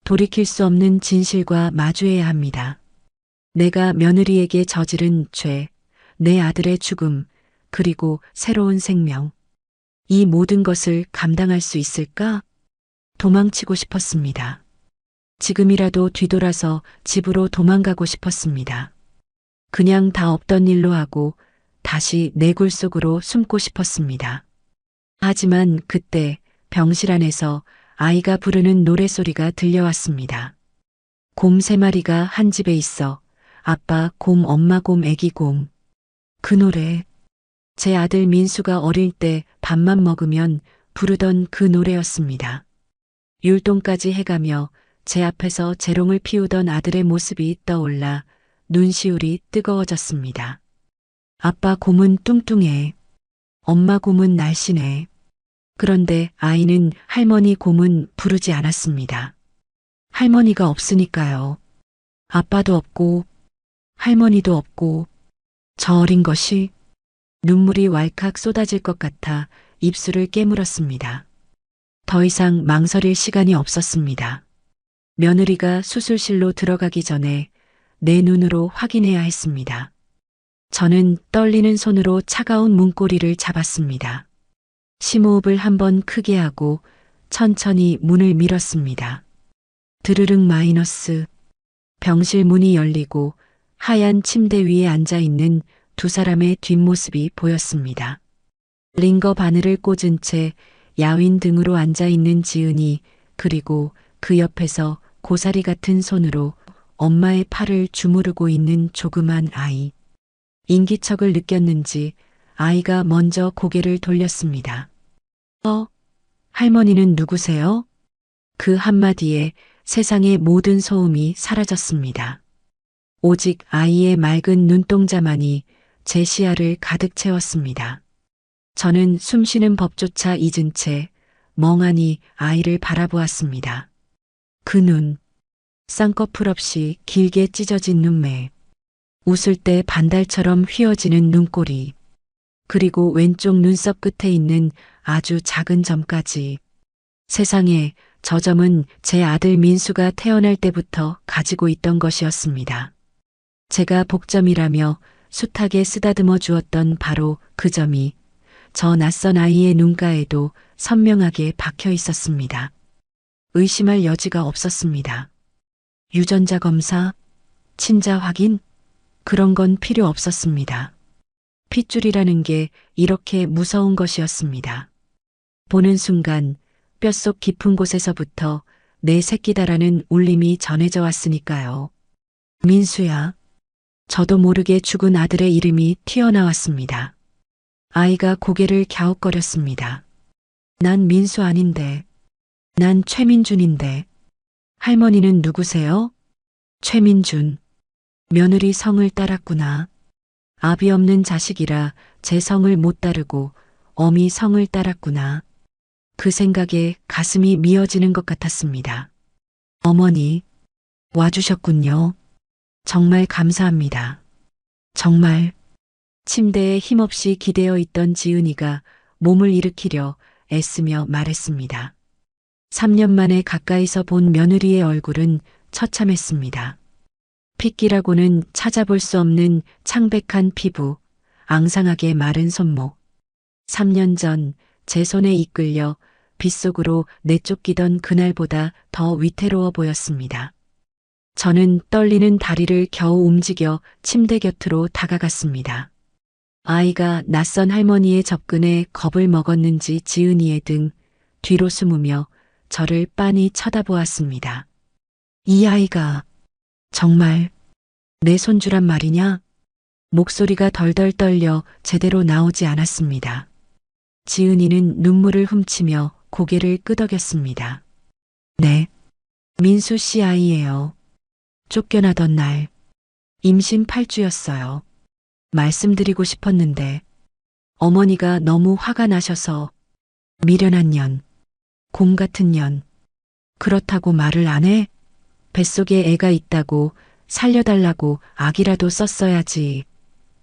돌이킬 수 없는 진실과 마주해야 합니다. 내가 며느리에게 저지른 죄, 내 아들의 죽음, 그리고 새로운 생명. 이 모든 것을 감당할 수 있을까? 도망치고 싶었습니다. 지금이라도 뒤돌아서 집으로 도망가고 싶었습니다. 그냥 다 없던 일로 하고 다시 내 굴 속으로 숨고 싶었습니다. 하지만 그때 병실 안에서 아이가 부르는 노래소리가 들려왔습니다. 곰 3마리가 한 집에 있어. 아빠 곰, 엄마 곰, 애기 곰. 그 노래. 제 아들 민수가 어릴 때 밥만 먹으면 부르던 그 노래였습니다. 율동까지 해가며 제 앞에서 재롱을 피우던 아들의 모습이 떠올라 눈시울이 뜨거워졌습니다. 아빠 곰은 뚱뚱해. 엄마 곰은 날씬해. 그런데 아이는 할머니 곰은 부르지 않았습니다. 할머니가 없으니까요. 아빠도 없고 할머니도 없고 저 어린 것이 눈물이 왈칵 쏟아질 것 같아 입술을 깨물었습니다. 더 이상 망설일 시간이 없었습니다. 며느리가 수술실로 들어가기 전에 내 눈으로 확인해야 했습니다. 저는 떨리는 손으로 차가운 문고리를 잡았습니다. 심호흡을 한번 크게 하고 천천히 문을 밀었습니다. 드르륵 마이너스. 병실 문이 열리고 하얀 침대 위에 앉아 있는 두 사람의 뒷모습이 보였습니다. 링거 바늘을 꽂은 채 야윈 등으로 앉아 있는 지은이, 그리고 그 옆에서 고사리 같은 손으로 엄마의 팔을 주무르고 있는 조그만 아이. 인기척을 느꼈는지 아이가 먼저 고개를 돌렸습니다. 할머니는 누구세요? 그 한마디에 세상의 모든 소음이 사라졌습니다. 오직 아이의 맑은 눈동자만이 제 시야를 가득 채웠습니다. 저는 숨쉬는 법조차 잊은 채 멍하니 아이를 바라보았습니다. 그 눈, 쌍꺼풀 없이 길게 찢어진 눈매, 웃을 때 반달처럼 휘어지는 눈꼬리, 그리고 왼쪽 눈썹 끝에 있는 아주 작은 점까지. 세상에, 저 점은 제 아들 민수가 태어날 때부터 가지고 있던 것이었습니다. 제가 복점이라며 숱하게 쓰다듬어 주었던 바로 그 점이 저 낯선 아이의 눈가에도 선명하게 박혀 있었습니다. 의심할 여지가 없었습니다. 유전자 검사, 친자 확인, 그런 건 필요 없었습니다. 핏줄이라는 게 이렇게 무서운 것이었습니다. 보는 순간 뼛속 깊은 곳에서부터 내 새끼다라는 울림이 전해져 왔으니까요. 민수야. 저도 모르게 죽은 아들의 이름이 튀어나왔습니다. 아이가 고개를 갸웃거렸습니다. 난 민수 아닌데. 난 최민준인데. 할머니는 누구세요? 최민준. 며느리 성을 따랐구나. 아비 없는 자식이라 제 성을 못 따르고 어미 성을 따랐구나. 그 생각에 가슴이 미어지는 것 같았습니다. 어머니, 와주셨군요. 정말 감사합니다. 정말. 침대에 힘없이 기대어 있던 지은이가 몸을 일으키려 애쓰며 말했습니다. 3년 만에 가까이서 본 며느리의 얼굴은 처참했습니다. 핏기라고는 찾아볼 수 없는 창백한 피부, 앙상하게 마른 손목. 3년 전 제 손에 이끌려 빗속으로 내쫓기던 그날보다 더 위태로워 보였습니다. 저는 떨리는 다리를 겨우 움직여 침대 곁으로 다가갔습니다. 아이가 낯선 할머니의 접근에 겁을 먹었는지 지은이의 등 뒤로 숨으며 저를 빤히 쳐다보았습니다. 이 아이가 정말 내 손주란 말이냐? 목소리가 덜덜 떨려 제대로 나오지 않았습니다. 지은이는 눈물을 훔치며 고개를 끄덕였습니다. 네, 민수 씨 아이예요. 쫓겨나던 날 임신 8주였어요. 말씀드리고 싶었는데 어머니가 너무 화가 나셔서 미련한 년, 곰 같은 년. 그렇다고 말을 안 해? 뱃속에 애가 있다고 살려달라고 악이라도 썼어야지.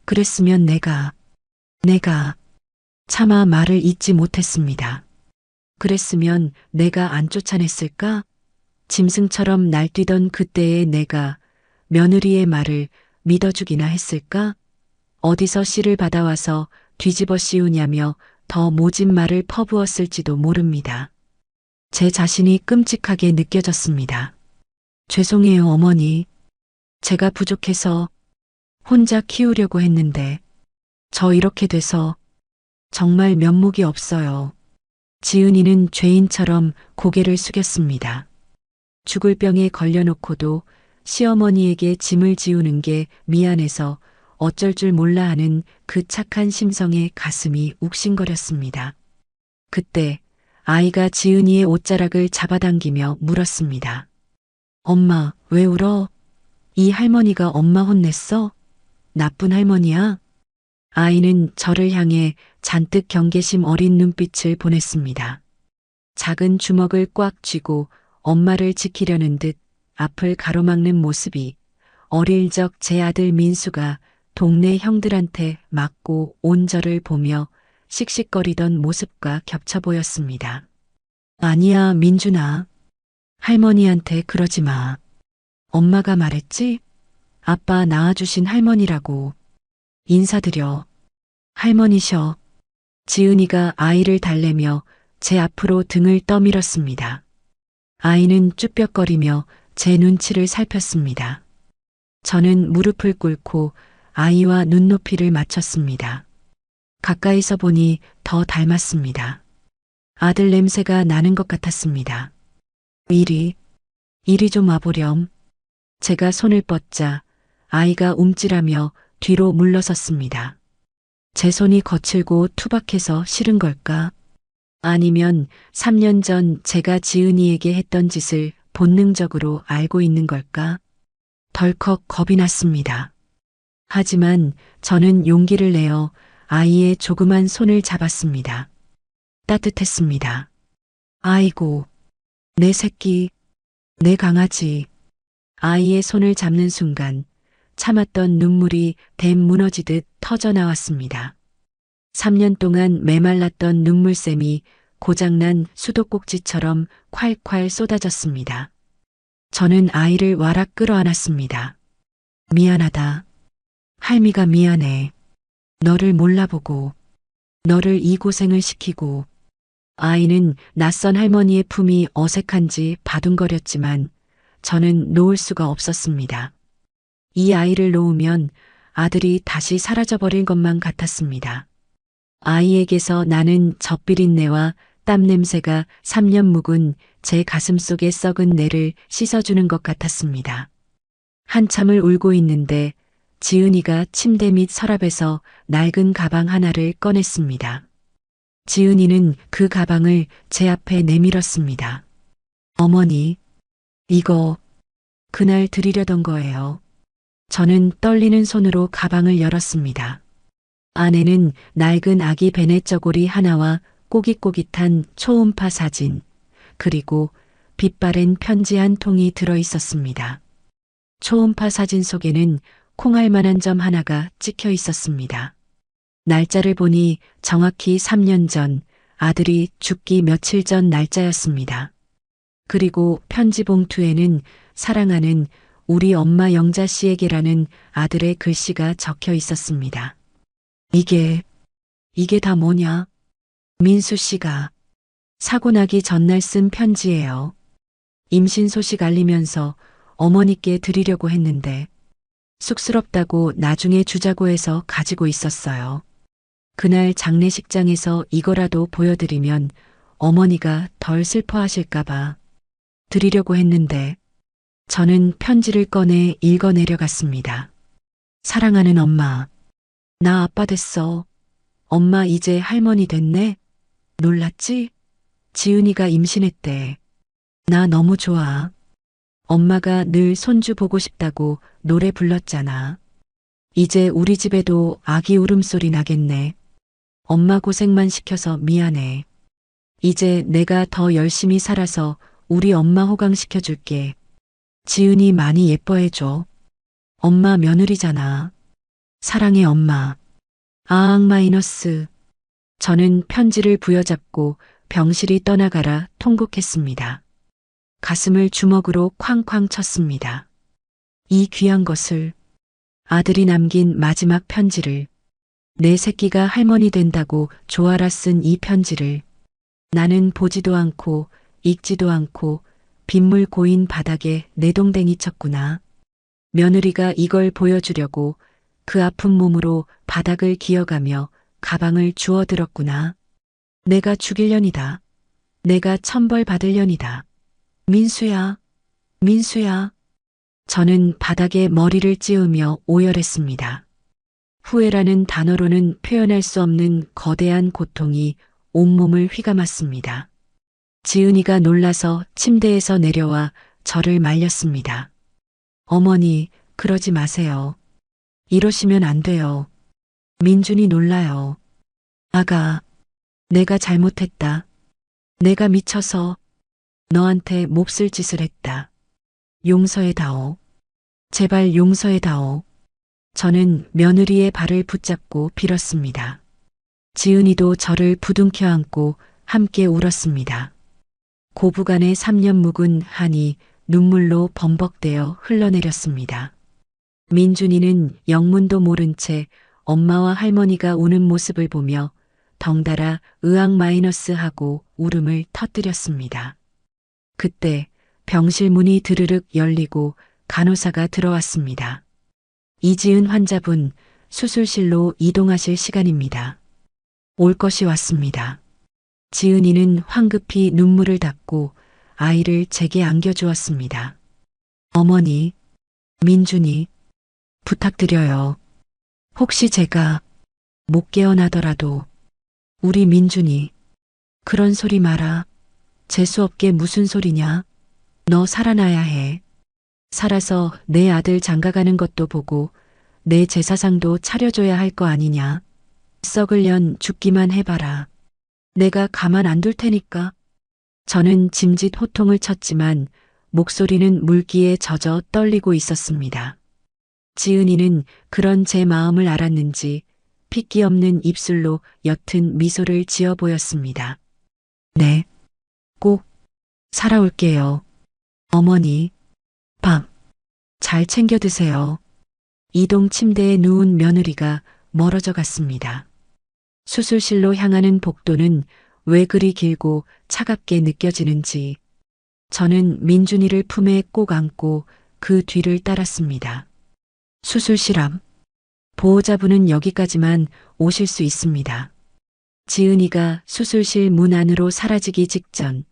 그랬으면 내가 차마 말을 잇지 못했습니다. 그랬으면 내가 안 쫓아냈을까? 짐승처럼 날뛰던 그때의 내가 며느리의 말을 믿어주기나 했을까? 어디서 씨를 받아와서 뒤집어 씌우냐며 더 모진 말을 퍼부었을지도 모릅니다. 제 자신이 끔찍하게 느껴졌습니다. 죄송해요, 어머니. 제가 부족해서 혼자 키우려고 했는데 저 이렇게 돼서 정말 면목이 없어요. 지은이는 죄인처럼 고개를 숙였습니다. 죽을 병에 걸려놓고도 시어머니에게 짐을 지우는 게 미안해서 어쩔 줄 몰라 하는 그 착한 심성에 가슴이 욱신거렸습니다. 그때 아이가 지은이의 옷자락을 잡아당기며 물었습니다. 엄마, 왜 울어? 이 할머니가 엄마 혼냈어? 나쁜 할머니야? 아이는 저를 향해 잔뜩 경계심 어린 눈빛을 보냈습니다. 작은 주먹을 꽉 쥐고 엄마를 지키려는 듯 앞을 가로막는 모습이 어릴 적 제 아들 민수가 동네 형들한테 맞고 온 저를 보며 씩씩거리던 모습과 겹쳐 보였습니다. 아니야, 민준아. 할머니한테 그러지 마. 엄마가 말했지? 아빠 낳아주신 할머니라고. 인사드려. 할머니셔. 지은이가 아이를 달래며 제 앞으로 등을 떠밀었습니다. 아이는 쭈뼛거리며 제 눈치를 살폈습니다. 저는 무릎을 꿇고 아이와 눈높이를 맞췄습니다. 가까이서 보니 더 닮았습니다. 아들 냄새가 나는 것 같았습니다. 이리 좀 와보렴. 제가 손을 뻗자 아이가 움찔하며 뒤로 물러섰습니다. 제 손이 거칠고 투박해서 싫은 걸까? 아니면 3년 전 제가 지은이에게 했던 짓을 본능적으로 알고 있는 걸까? 덜컥 겁이 났습니다. 하지만 저는 용기를 내어 아이의 조그만 손을 잡았습니다. 따뜻했습니다. 아이고, 내 새끼, 내 강아지. 아이의 손을 잡는 순간 참았던 눈물이 댐 무너지듯 터져 나왔습니다. 3년 동안 메말랐던 눈물샘이 고장난 수도꼭지처럼 콸콸 쏟아졌습니다. 저는 아이를 와락 끌어안았습니다. 미안하다. 할미가 미안해. 너를 몰라보고, 너를 이 고생을 시키고. 아이는 낯선 할머니의 품이 어색한지 바둥거렸지만 저는 놓을 수가 없었습니다. 이 아이를 놓으면 아들이 다시 사라져버릴 것만 같았습니다. 아이에게서 나는 젖비린내와 땀 냄새가 3년 묵은 제 가슴 속의 썩은 내를 씻어주는 것 같았습니다. 한참을 울고 있는데 지은이가 침대 밑 서랍에서 낡은 가방 하나를 꺼냈습니다. 지은이는 그 가방을 제 앞에 내밀었습니다. 어머니, 이거 그날 드리려던 거예요. 저는 떨리는 손으로 가방을 열었습니다. 안에는 낡은 아기 베넷 저고리 하나와 꼬깃꼬깃한 초음파 사진, 그리고 빛바랜 편지 한 통이 들어 있었습니다. 초음파 사진 속에는 콩알만한 점 하나가 찍혀 있었습니다. 날짜를 보니 정확히 3년 전 아들이 죽기 며칠 전 날짜였습니다. 그리고 편지 봉투에는 사랑하는 우리 엄마 영자 씨에게라는 아들의 글씨가 적혀 있었습니다. 이게 다 뭐냐? 민수 씨가 사고 나기 전날 쓴 편지예요. 임신 소식 알리면서 어머니께 드리려고 했는데 쑥스럽다고 나중에 주자고 해서 가지고 있었어요. 그날 장례식장에서 이거라도 보여드리면 어머니가 덜 슬퍼하실까봐 드리려고 했는데 저는 편지를 꺼내 읽어내려갔습니다. 사랑하는 엄마, 나 아빠 됐어. 엄마 이제 할머니 됐네? 놀랐지? 지은이가 임신했대. 나 너무 좋아. 엄마가 늘 손주 보고 싶다고 노래 불렀잖아. 이제 우리 집에도 아기 울음소리 나겠네. 엄마 고생만 시켜서 미안해. 이제 내가 더 열심히 살아서 우리 엄마 호강시켜줄게. 지은이 많이 예뻐해줘. 엄마 며느리잖아. 사랑해 엄마. 아앙. 저는 편지를 부여잡고 병실이 떠나가라 통곡했습니다. 가슴을 주먹으로 쾅쾅 쳤습니다. 이 귀한 것을, 아들이 남긴 마지막 편지를, 내 새끼가 할머니 된다고 조아라 쓴 이 편지를 나는 보지도 않고 읽지도 않고 빗물 고인 바닥에 내동댕이 쳤구나. 며느리가 이걸 보여주려고 그 아픈 몸으로 바닥을 기어가며 가방을 주워들었구나. 내가 죽일년이다. 내가 천벌 받을년이다. 민수야, 민수야. 저는 바닥에 머리를 찌우며 오열했습니다. 후회라는 단어로는 표현할 수 없는 거대한 고통이 온몸을 휘감았습니다. 지은이가 놀라서 침대에서 내려와 저를 말렸습니다. 어머니, 그러지 마세요. 이러시면 안 돼요. 민준이 놀라요. 아가, 내가 잘못했다. 내가 미쳐서 너한테 몹쓸 짓을 했다. 용서해다오. 제발 용서해다오. 저는 며느리의 발을 붙잡고 빌었습니다. 지은이도 저를 부둥켜 안고 함께 울었습니다. 고부간의 3년 묵은 한이 눈물로 범벅되어 흘러내렸습니다. 민준이는 영문도 모른 채 엄마와 할머니가 우는 모습을 보며 덩달아 의학 마이너스하고 울음을 터뜨렸습니다. 그때 병실 문이 드르륵 열리고 간호사가 들어왔습니다. 이지은 환자분 수술실로 이동하실 시간입니다. 올 것이 왔습니다. 지은이는 황급히 눈물을 닦고 아이를 제게 안겨주었습니다. 어머니, 민준이, 부탁드려요. 혹시 제가 못 깨어나더라도 우리 민준이 그런 소리 마라. 재수없게 무슨 소리냐? 너 살아나야 해. 살아서 내 아들 장가가는 것도 보고 내 제사상도 차려줘야 할 거 아니냐? 썩을년 죽기만 해봐라. 내가 가만 안 둘 테니까. 저는 짐짓 호통을 쳤지만 목소리는 물기에 젖어 떨리고 있었습니다. 지은이는 그런 제 마음을 알았는지 핏기 없는 입술로 옅은 미소를 지어 보였습니다. 네, 꼭 살아올게요. 어머니, 밥 잘 챙겨 드세요. 이동 침대에 누운 며느리가 멀어져 갔습니다. 수술실로 향하는 복도는 왜 그리 길고 차갑게 느껴지는지 저는 민준이를 품에 꼭 안고 그 뒤를 따랐습니다. 수술실 앞. 보호자분은 여기까지만 오실 수 있습니다. 지은이가 수술실 문 안으로 사라지기 직전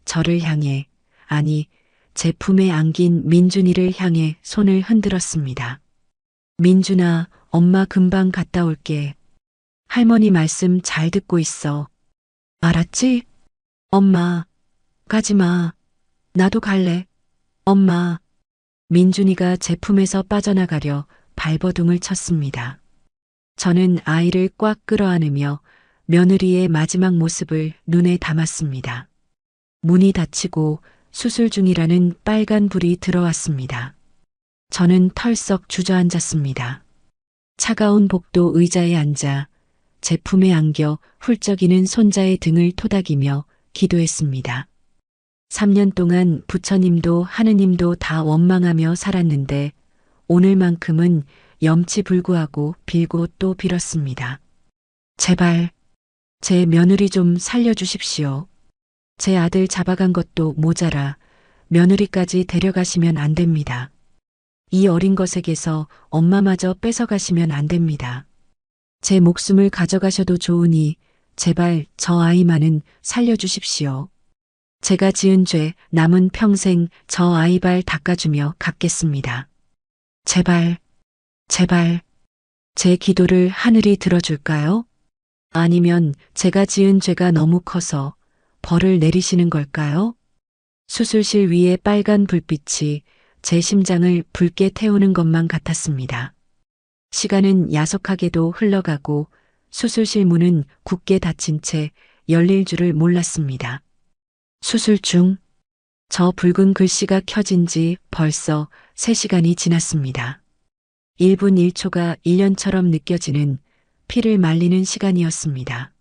저를 향해, 아니, 제 품에 안긴 민준이를 향해 손을 흔들었습니다. 민준아, 엄마 금방 갔다 올게. 할머니 말씀 잘 듣고 있어. 알았지? 엄마, 가지마. 나도 갈래. 엄마. 민준이가 제 품에서 빠져나가려 발버둥을 쳤습니다. 저는 아이를 꽉 끌어안으며 며느리의 마지막 모습을 눈에 담았습니다. 문이 닫히고 수술 중이라는 빨간 불이 들어왔습니다. 저는 털썩 주저앉았습니다. 차가운 복도 의자에 앉아 제 품에 안겨 훌쩍이는 손자의 등을 토닥이며 기도했습니다. 3년 동안 부처님도 하느님도 다 원망하며 살았는데 오늘만큼은 염치불구하고 빌고 또 빌었습니다. 제발 제 며느리 좀 살려주십시오. 제 아들 잡아간 것도 모자라 며느리까지 데려가시면 안 됩니다. 이 어린 것에게서 엄마마저 뺏어가시면 안 됩니다. 제 목숨을 가져가셔도 좋으니 제발 저 아이만은 살려주십시오. 제가 지은 죄 남은 평생 저 아이 발 닦아주며 갚겠습니다. 제발, 제발, 제 기도를 하늘이 들어줄까요? 아니면 제가 지은 죄가 너무 커서 벌을 내리시는 걸까요? 수술실 위에 빨간 불빛이 제 심장을 붉게 태우는 것만 같았습니다. 시간은 야속하게도 흘러가고 수술실 문은 굳게 닫힌 채 열릴 줄을 몰랐습니다. 수술 중, 저 붉은 글씨가 켜진 지 벌써 3시간이 지났습니다. 1분 1초가 1년처럼 느껴지는 피를 말리는 시간이었습니다.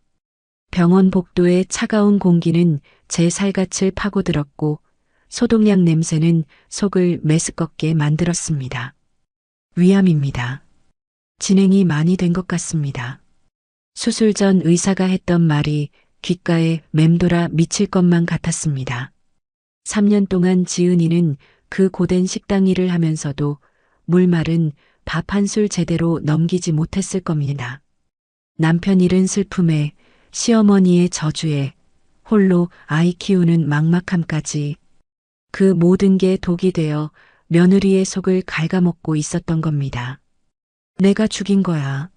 병원 복도의 차가운 공기는 제 살갗을 파고들었고 소독약 냄새는 속을 메스껍게 만들었습니다. 위암입니다. 진행이 많이 된 것 같습니다. 수술 전 의사가 했던 말이 귓가에 맴돌아 미칠 것만 같았습니다. 3년 동안 지은이는 그 고된 식당 일을 하면서도 물마른 밥 한 술 제대로 넘기지 못했을 겁니다. 남편 잃은 슬픔에 시어머니의 저주에 홀로 아이 키우는 막막함까지 그 모든 게 독이 되어 며느리의 속을 갉아먹고 있었던 겁니다. 내가 죽인 거야.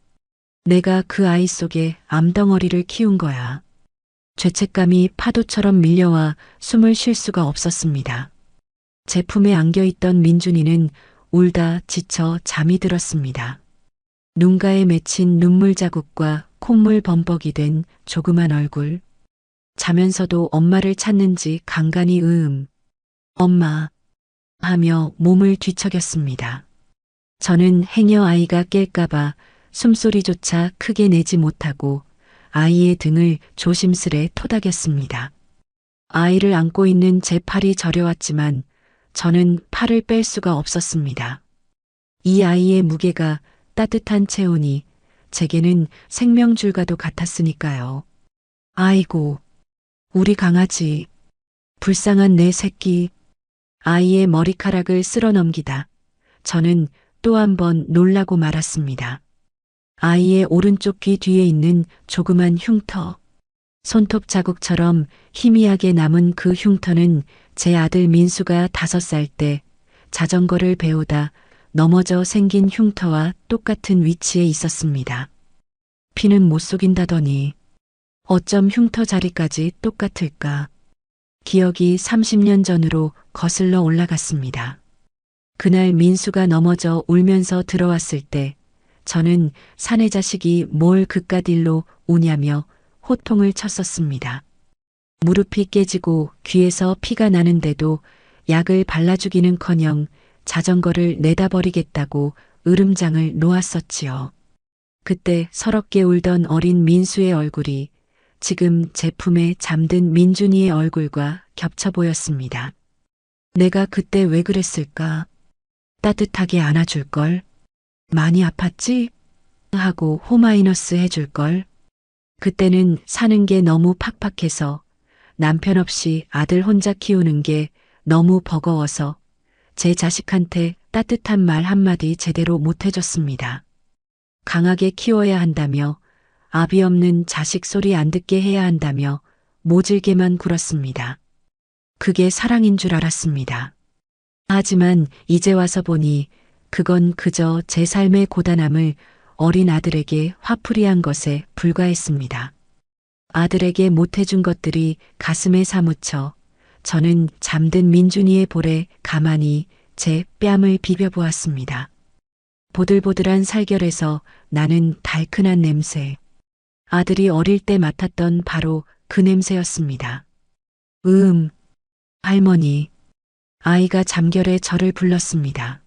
내가 그 아이 속에 암덩어리를 키운 거야. 죄책감이 파도처럼 밀려와 숨을 쉴 수가 없었습니다. 제 품에 안겨있던 민준이는 울다 지쳐 잠이 들었습니다. 눈가에 맺힌 눈물 자국과 콧물 범벅이 된 조그만 얼굴. 자면서도 엄마를 찾는지 간간히 엄마 하며 몸을 뒤척였습니다. 저는 행여 아이가 깰까봐 숨소리조차 크게 내지 못하고 아이의 등을 조심스레 토닥였습니다. 아이를 안고 있는 제 팔이 저려왔지만 저는 팔을 뺄 수가 없었습니다. 이 아이의 무게가 따뜻한 체온이 제게는 생명줄과도 같았으니까요. 아이고, 우리 강아지, 불쌍한 내 새끼. 아이의 머리카락을 쓸어 넘기다 저는 또 한 번 놀라고 말았습니다. 아이의 오른쪽 귀 뒤에 있는 조그만 흉터. 손톱 자국처럼 희미하게 남은 그 흉터는 제 아들 민수가 5살 때 자전거를 배우다 넘어져 생긴 흉터와 똑같은 위치에 있었습니다. 피는 못 속인다더니 어쩜 흉터 자리까지 똑같을까? 기억이 30년 전으로 거슬러 올라갔습니다. 그날 민수가 넘어져 울면서 들어왔을 때 저는 사내 자식이 뭘 그깟 일로 우냐며 호통을 쳤었습니다. 무릎이 깨지고 귀에서 피가 나는데도 약을 발라주기는커녕 자전거를 내다버리겠다고 으름장을 놓았었지요. 그때 서럽게 울던 어린 민수의 얼굴이 지금 제 품에 잠든 민준이의 얼굴과 겹쳐 보였습니다. 내가 그때 왜 그랬을까? 따뜻하게 안아줄걸? 많이 아팠지? 하고 호마이너스 해줄걸? 그때는 사는 게 너무 팍팍해서 남편 없이 아들 혼자 키우는 게 너무 버거워서 제 자식한테 따뜻한 말 한마디 제대로 못 해줬습니다. 강하게 키워야 한다며 아비 없는 자식 소리 안 듣게 해야 한다며 모질게만 굴었습니다. 그게 사랑인 줄 알았습니다. 하지만 이제 와서 보니 그건 그저 제 삶의 고단함을 어린 아들에게 화풀이한 것에 불과했습니다. 아들에게 못해준 것들이 가슴에 사무쳐 저는 잠든 민준이의 볼에 가만히 제 뺨을 비벼보았습니다. 보들보들한 살결에서 나는 달큰한 냄새. 아들이 어릴 때 맡았던 바로 그 냄새였습니다. 할머니. 아이가 잠결에 저를 불렀습니다.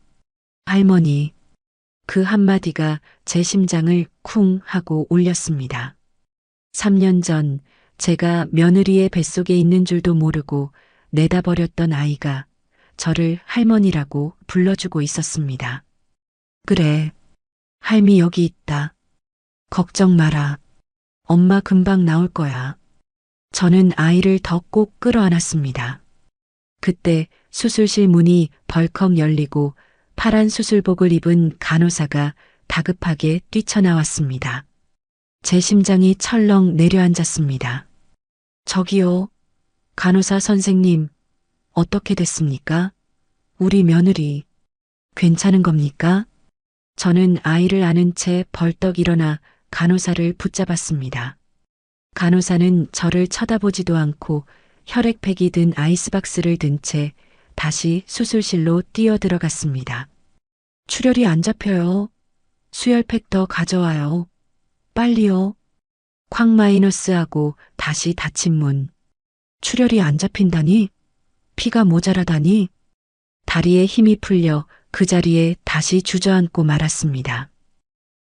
할머니. 그 한마디가 제 심장을 쿵 하고 울렸습니다. 3년 전 제가 며느리의 뱃속에 있는 줄도 모르고 내다버렸던 아이가 저를 할머니라고 불러주고 있었습니다. 그래, 할미 여기 있다. 걱정 마라. 엄마 금방 나올 거야. 저는 아이를 더 꼭 끌어안았습니다. 그때 수술실 문이 벌컥 열리고 파란 수술복을 입은 간호사가 다급하게 뛰쳐나왔습니다. 제 심장이 철렁 내려앉았습니다. 저기요, 간호사 선생님, 어떻게 됐습니까? 우리 며느리, 괜찮은 겁니까? 저는 아이를 안은 채 벌떡 일어나 간호사를 붙잡았습니다. 간호사는 저를 쳐다보지도 않고 혈액팩이 든 아이스박스를 든 채 다시 수술실로 뛰어들어갔습니다. 출혈이 안 잡혀요. 수혈팩 더 가져와요. 빨리요. 콱 마이너스하고 다시 닫힌 문. 출혈이 안 잡힌다니? 피가 모자라다니? 다리에 힘이 풀려 그 자리에 다시 주저앉고 말았습니다.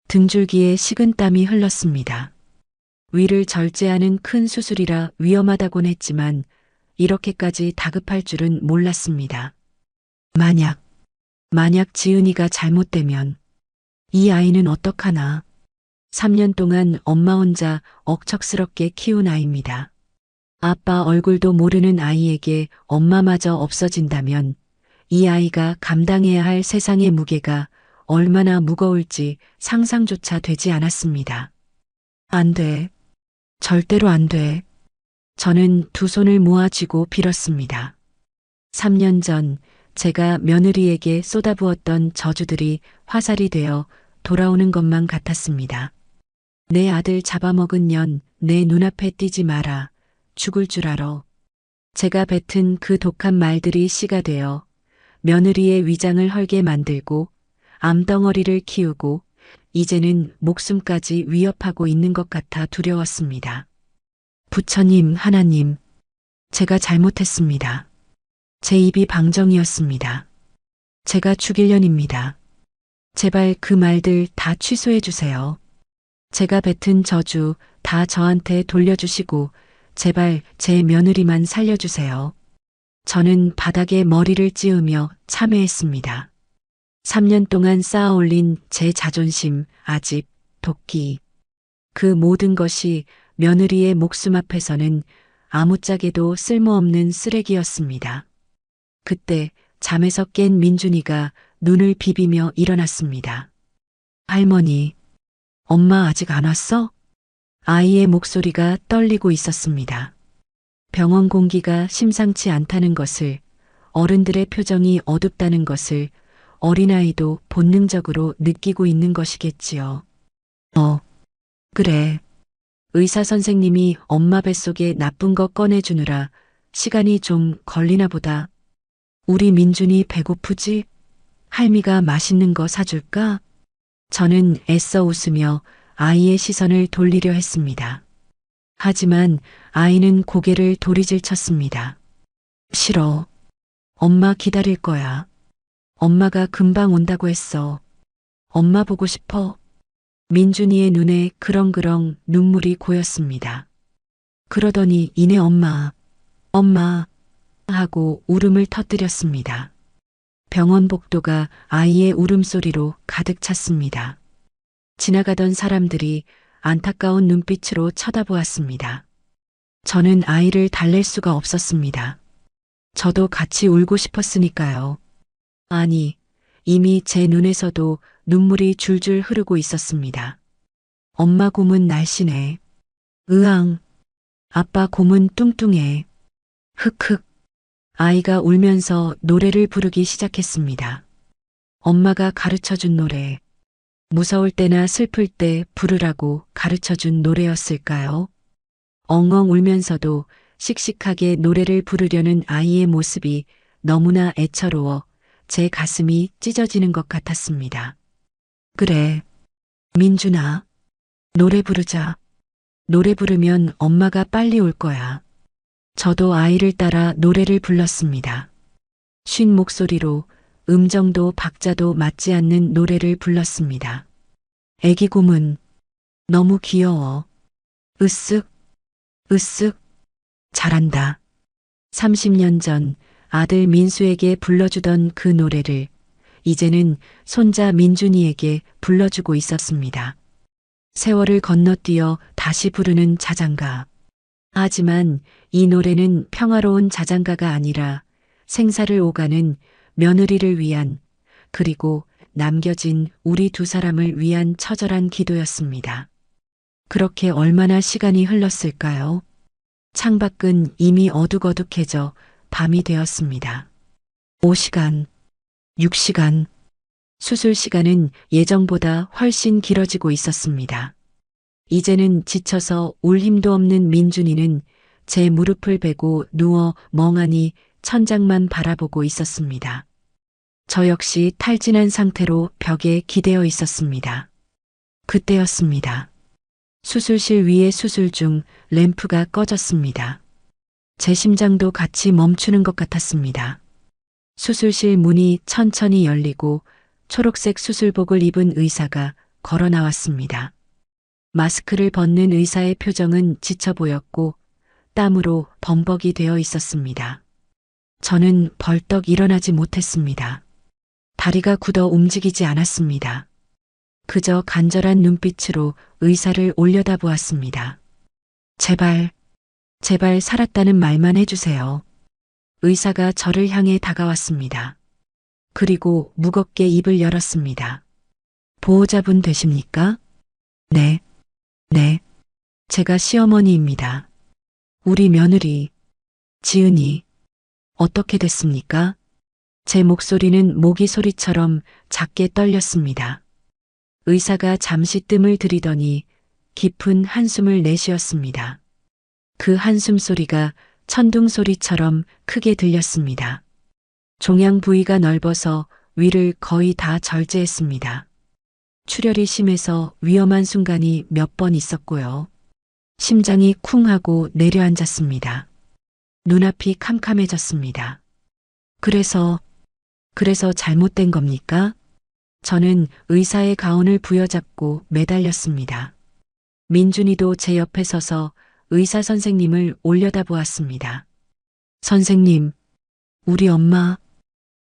등줄기에 식은땀이 흘렀습니다. 위를 절제하는 큰 수술이라 위험하다곤 했지만 이렇게까지 다급할 줄은 몰랐습니다. 만약 지은이가 잘못되면 이 아이는 어떡하나. 3년 동안 엄마 혼자 억척스럽게 키운 아이입니다. 아빠 얼굴도 모르는 아이에게 엄마마저 없어진다면 이 아이가 감당해야 할 세상의 무게가 얼마나 무거울지 상상조차 되지 않았습니다. 안 돼. 절대로 안 돼. 저는 두 손을 모아 쥐고 빌었습니다. 3년 전 제가 며느리에게 쏟아부었던 저주들이 화살이 되어 돌아오는 것만 같았습니다. 내 아들 잡아먹은 년 내 눈앞에 띄지 마라. 죽을 줄 알아. 제가 뱉은 그 독한 말들이 씨가 되어 며느리의 위장을 헐게 만들고 암덩어리를 키우고 이제는 목숨까지 위협하고 있는 것 같아 두려웠습니다. 부처님, 하나님, 제가 잘못했습니다. 제 입이 방정이었습니다. 제가 죽일 년입니다. 제발 그 말들 다 취소해 주세요. 제가 뱉은 저주 다 저한테 돌려주시고 제발 제 며느리만 살려주세요. 저는 바닥에 머리를 찌우며 참회했습니다. 3년 동안 쌓아 올린 제 자존심, 아집, 도끼. 그 모든 것이 며느리의 목숨 앞에서는 아무짝에도 쓸모없는 쓰레기였습니다. 그때 잠에서 깬 민준이가 눈을 비비며 일어났습니다. 할머니, 엄마 아직 안 왔어? 아이의 목소리가 떨리고 있었습니다. 병원 공기가 심상치 않다는 것을, 어른들의 표정이 어둡다는 것을 어린아이도 본능적으로 느끼고 있는 것이겠지요. 그래. 의사 선생님이 엄마 뱃속에 나쁜 거 꺼내주느라 시간이 좀 걸리나 보다. 우리 민준이 배고프지? 할미가 맛있는 거 사줄까? 저는 애써 웃으며 아이의 시선을 돌리려 했습니다. 하지만 아이는 고개를 도리질쳤습니다. 싫어. 엄마 기다릴 거야. 엄마가 금방 온다고 했어. 엄마 보고 싶어. 민준이의 눈에 그렁그렁 눈물이 고였습니다. 그러더니 이내 엄마 하고 울음을 터뜨렸습니다. 병원 복도가 아이의 울음소리로 가득 찼습니다. 지나가던 사람들이 안타까운 눈빛으로 쳐다보았습니다. 저는 아이를 달랠 수가 없었습니다. 저도 같이 울고 싶었으니까요. 아니, 이미 제 눈에서도 눈물이 줄줄 흐르고 있었습니다. 엄마 곰은 날씬해. 으앙. 아빠 곰은 뚱뚱해. 흑흑. 아이가 울면서 노래를 부르기 시작했습니다. 엄마가 가르쳐준 노래. 무서울 때나 슬플 때 부르라고 가르쳐준 노래였을까요? 엉엉 울면서도 씩씩하게 노래를 부르려는 아이의 모습이 너무나 애처로워 제 가슴이 찢어지는 것 같았습니다. 그래, 민준아, 노래 부르자. 노래 부르면 엄마가 빨리 올 거야. 저도 아이를 따라 노래를 불렀습니다. 쉰 목소리로 음정도 박자도 맞지 않는 노래를 불렀습니다. 애기 곰은 너무 귀여워. 으쓱, 으쓱, 잘한다. 30년 전 아들 민수에게 불러주던 그 노래를 이제는 손자 민준이에게 불러주고 있었습니다. 세월을 건너뛰어 다시 부르는 자장가. 하지만 이 노래는 평화로운 자장가가 아니라 생사를 오가는 며느리를 위한 그리고 남겨진 우리 두 사람을 위한 처절한 기도였습니다. 그렇게 얼마나 시간이 흘렀을까요? 창밖은 이미 어둑어둑해져 밤이 되었습니다. 5시간, 6시간, 수술 시간은 예정보다 훨씬 길어지고 있었습니다. 이제는 지쳐서 울 힘도 없는 민준이는 제 무릎을 베고 누워 멍하니 천장만 바라보고 있었습니다. 저 역시 탈진한 상태로 벽에 기대어 있었습니다. 그때였습니다. 수술실 위의 수술 중 램프가 꺼졌습니다. 제 심장도 같이 멈추는 것 같았습니다. 수술실 문이 천천히 열리고 초록색 수술복을 입은 의사가 걸어 나왔습니다. 마스크를 벗는 의사의 표정은 지쳐 보였고 땀으로 범벅이 되어 있었습니다. 저는 벌떡 일어나지 못했습니다. 다리가 굳어 움직이지 않았습니다. 그저 간절한 눈빛으로 의사를 올려다보았습니다. 제발 살았다는 말만 해주세요. 의사가 저를 향해 다가왔습니다. 그리고 무겁게 입을 열었습니다. 보호자분 되십니까? 네. 제가 시어머니입니다. 우리 며느리, 지은이, 어떻게 됐습니까? 제 목소리는 모기 소리처럼 작게 떨렸습니다. 의사가 잠시 뜸을 들이더니 깊은 한숨을 내쉬었습니다. 그 한숨 소리가 천둥 소리처럼 크게 들렸습니다. 종양 부위가 넓어서 위를 거의 다 절제했습니다. 출혈이 심해서 위험한 순간이 몇 번 있었고요. 심장이 쿵 하고 내려앉았습니다. 눈앞이 캄캄해졌습니다. 그래서 잘못된 겁니까? 저는 의사의 가운을 부여잡고 매달렸습니다. 민준이도 제 옆에 서서 의사 선생님을 올려다보았습니다. 선생님, 우리 엄마.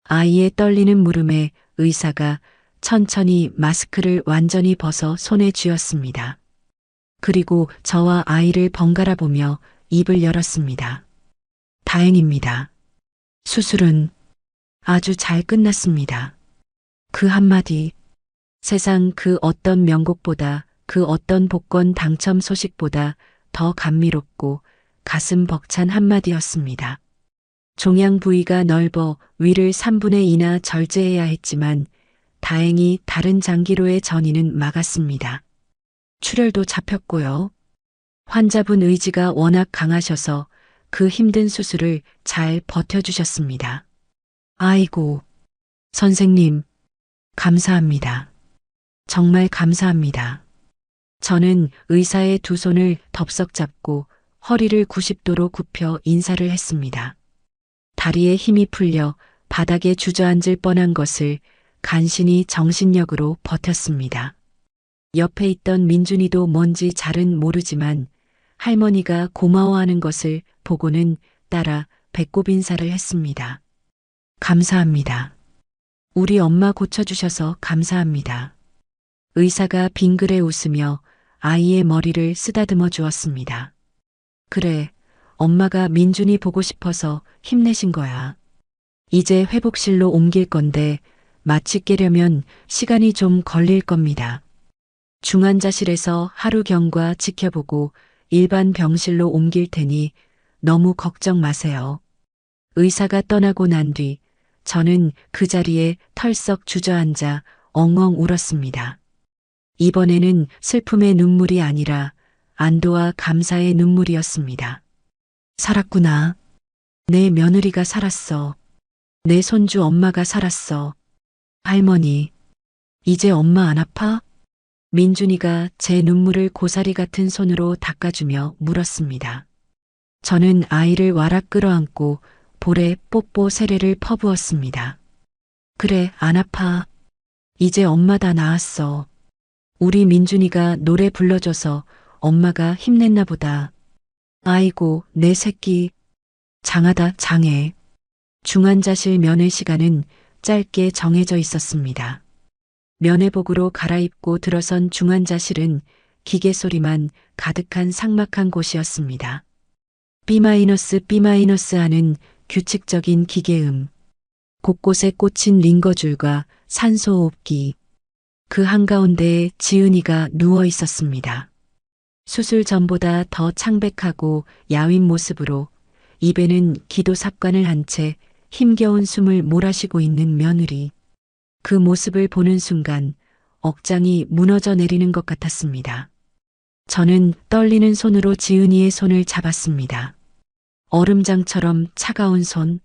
아이의 떨리는 물음에 의사가 천천히 마스크를 완전히 벗어 손에 쥐었습니다. 그리고 저와 아이를 번갈아 보며 입을 열었습니다. 다행입니다. 수술은 아주 잘 끝났습니다. 그 한마디, 세상 그 어떤 명곡보다, 그 어떤 복권 당첨 소식보다 더 감미롭고 가슴 벅찬 한마디였습니다. 종양 부위가 넓어 위를 3분의 2나 절제해야 했지만 다행히 다른 장기로의 전이는 막았습니다. 출혈도 잡혔고요. 환자분 의지가 워낙 강하셔서 그 힘든 수술을 잘 버텨주셨습니다. 아이고, 선생님, 감사합니다. 정말 감사합니다. 저는 의사의 두 손을 덥석 잡고 허리를 90도로 굽혀 인사를 했습니다. 다리에 힘이 풀려 바닥에 주저앉을 뻔한 것을 간신히 정신력으로 버텼습니다. 옆에 있던 민준이도 뭔지 잘은 모르지만 할머니가 고마워하는 것을 보고는 따라 배꼽 인사를 했습니다. 감사합니다. 우리 엄마 고쳐주셔서 감사합니다. 의사가 빙그레 웃으며 아이의 머리를 쓰다듬어 주었습니다. 그래, 엄마가 민준이 보고 싶어서 힘내신 거야. 이제 회복실로 옮길 건데 마취 깨려면 시간이 좀 걸릴 겁니다. 중환자실에서 하루 경과 지켜보고 일반 병실로 옮길 테니 너무 걱정 마세요. 의사가 떠나고 난 뒤 저는 그 자리에 털썩 주저앉아 엉엉 울었습니다. 이번에는 슬픔의 눈물이 아니라 안도와 감사의 눈물이었습니다. 살았구나. 내 며느리가 살았어. 내 손주 엄마가 살았어. 할머니, 이제 엄마 안 아파? 민준이가 제 눈물을 고사리 같은 손으로 닦아주며 물었습니다. 저는 아이를 와락 끌어안고 볼에 뽀뽀 세례를 퍼부었습니다. 그래, 안 아파. 이제 엄마 다 나았어. 우리 민준이가 노래 불러줘서 엄마가 힘냈나 보다. 아이고, 내 새끼. 장하다, 장해. 중환자실 면회 시간은 짧게 정해져 있었습니다. 면회복으로 갈아입고 들어선 중환자실은 기계 소리만 가득한 삭막한 곳이었습니다. B- 하는 규칙적인 기계음, 곳곳에 꽂힌 링거줄과 산소호흡기, 그 한가운데에 지은이가 누워 있었습니다. 수술 전보다 더 창백하고 야윈 모습으로 입에는 기도 삽관을 한 채 힘겨운 숨을 몰아쉬고 있는 며느리. 그 모습을 보는 순간 억장이 무너져 내리는 것 같았습니다. 저는 떨리는 손으로 지은이의 손을 잡았습니다. 얼음장처럼 차가운 손,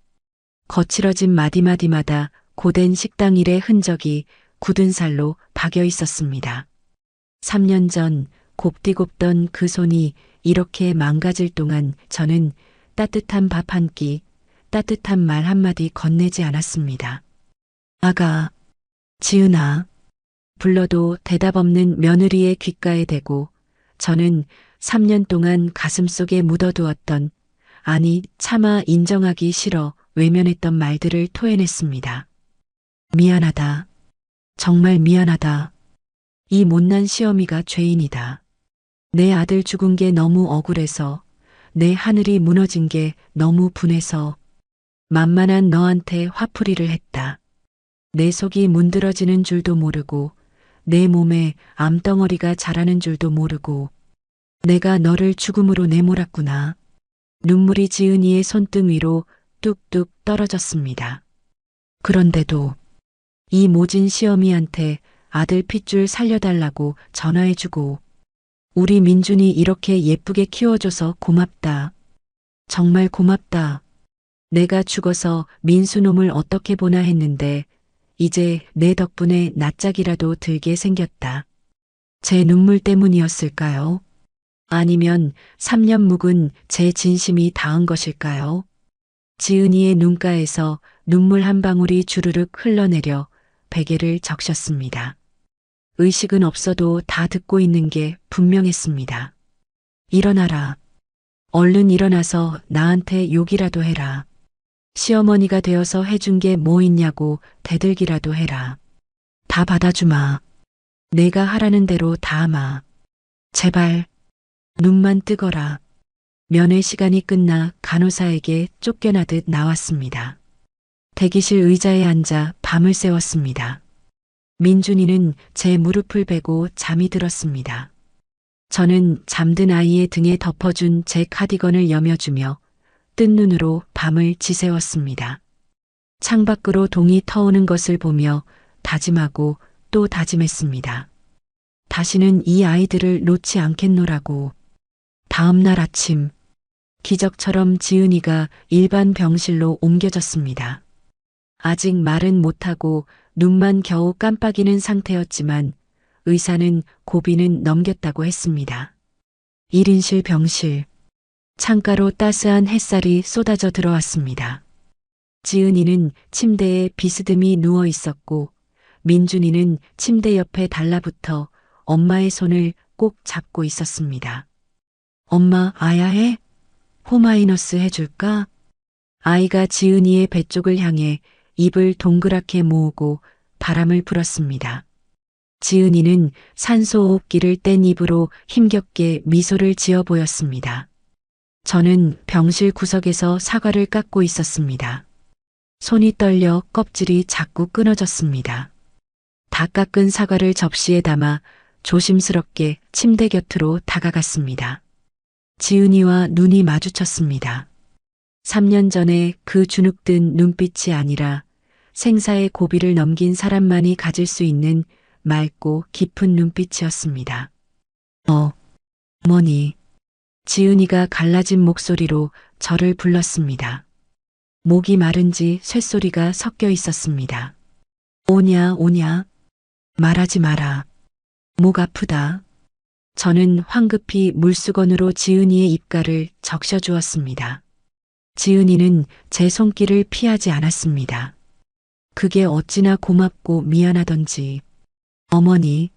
거칠어진 마디마디마다 고된 식당 일의 흔적이 굳은 살로 박여 있었습니다. 3년 전 곱디곱던 그 손이 이렇게 망가질 동안 저는 따뜻한 밥 한 끼, 따뜻한 말 한마디 건네지 않았습니다. 아가, 지은아, 불러도 대답 없는 며느리의 귓가에 대고 저는 3년 동안 가슴속에 묻어두었던, 아니 차마 인정하기 싫어 외면했던 말들을 토해냈습니다. 미안하다. 정말 미안하다. 이 못난 시어미가 죄인이다. 내 아들 죽은 게 너무 억울해서, 내 하늘이 무너진 게 너무 분해서 만만한 너한테 화풀이를 했다. 내 속이 문드러지는 줄도 모르고 내 몸에 암덩어리가 자라는 줄도 모르고 내가 너를 죽음으로 내몰았구나. 눈물이 지은이의 손등 위로 뚝뚝 떨어졌습니다. 그런데도 이 모진 시어미한테 아들 핏줄 살려달라고 전화해주고 우리 민준이 이렇게 예쁘게 키워줘서 고맙다. 정말 고맙다. 내가 죽어서 민수놈을 어떻게 보나 했는데 이제 내 덕분에 낯짝이라도 들게 생겼다. 제 눈물 때문이었을까요? 아니면 3년 묵은 제 진심이 닿은 것일까요? 지은이의 눈가에서 눈물 한 방울이 주르륵 흘러내려 베개를 적셨습니다. 의식은 없어도 다 듣고 있는 게 분명했습니다. 일어나라. 얼른 일어나서 나한테 욕이라도 해라. 시어머니가 되어서 해준 게 뭐 있냐고 대들기라도 해라. 다 받아주마. 내가 하라는 대로 다 하마. 제발 눈만 뜨거라. 면회 시간이 끝나 간호사에게 쫓겨나듯 나왔습니다. 대기실 의자에 앉아 밤을 새웠습니다. 민준이는 제 무릎을 베고 잠이 들었습니다. 저는 잠든 아이의 등에 덮어준 제 카디건을 여며주며 뜬 눈으로 밤을 지새웠습니다. 창밖으로 동이 터오는 것을 보며 다짐하고 또 다짐했습니다. 다시는 이 아이들을 놓지 않겠노라고. 다음 날 아침, 기적처럼 지은이가 일반 병실로 옮겨졌습니다. 아직 말은 못하고 눈만 겨우 깜빡이는 상태였지만 의사는 고비는 넘겼다고 했습니다. 1인실 병실. 창가로 따스한 햇살이 쏟아져 들어왔습니다. 지은이는 침대에 비스듬히 누워 있었고 민준이는 침대 옆에 달라붙어 엄마의 손을 꼭 잡고 있었습니다. 엄마, 아야해? 호마이너스 해줄까? 아이가 지은이의 배 쪽을 향해 입을 동그랗게 모으고 바람을 불었습니다. 지은이는 산소호흡기를 뗀 입으로 힘겹게 미소를 지어 보였습니다. 저는 병실 구석에서 사과를 깎고 있었습니다. 손이 떨려 껍질이 자꾸 끊어졌습니다. 다 깎은 사과를 접시에 담아 조심스럽게 침대 곁으로 다가갔습니다. 지은이와 눈이 마주쳤습니다. 3년 전에 그 주눅든 눈빛이 아니라 생사의 고비를 넘긴 사람만이 가질 수 있는 맑고 깊은 눈빛이었습니다. 어머니. 지은이가 갈라진 목소리로 저를 불렀습니다. 목이 마른지 쇳소리가 섞여 있었습니다. 오냐. 말하지 마라. 목 아프다. 저는 황급히 물수건으로 지은이의 입가를 적셔주었습니다. 지은이는 제 손길을 피하지 않았습니다. 그게 어찌나 고맙고 미안하던지. 어머니,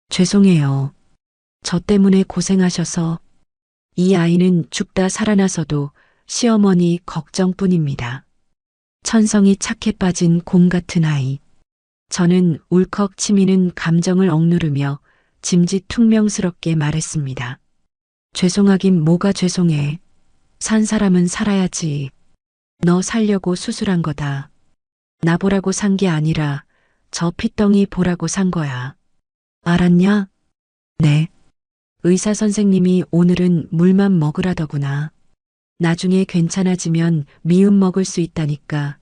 죄송해요. 저 때문에 고생하셔서. 이 아이는 죽다 살아나서도 시어머니 걱정뿐입니다. 천성이 착해 빠진 곰 같은 아이. 저는 울컥 치미는 감정을 억누르며 짐짓퉁명스럽게 말했습니다. 죄송하긴 뭐가 죄송해. 산 사람은 살아야지. 너 살려고 수술한 거다. 나 보라고 산 게 아니라 저 핏덩이 보라고 산 거야. 알았냐? 네. 의사 선생님이 오늘은 물만 먹으라더구나. 나중에 괜찮아지면 미음 먹을 수 있다니까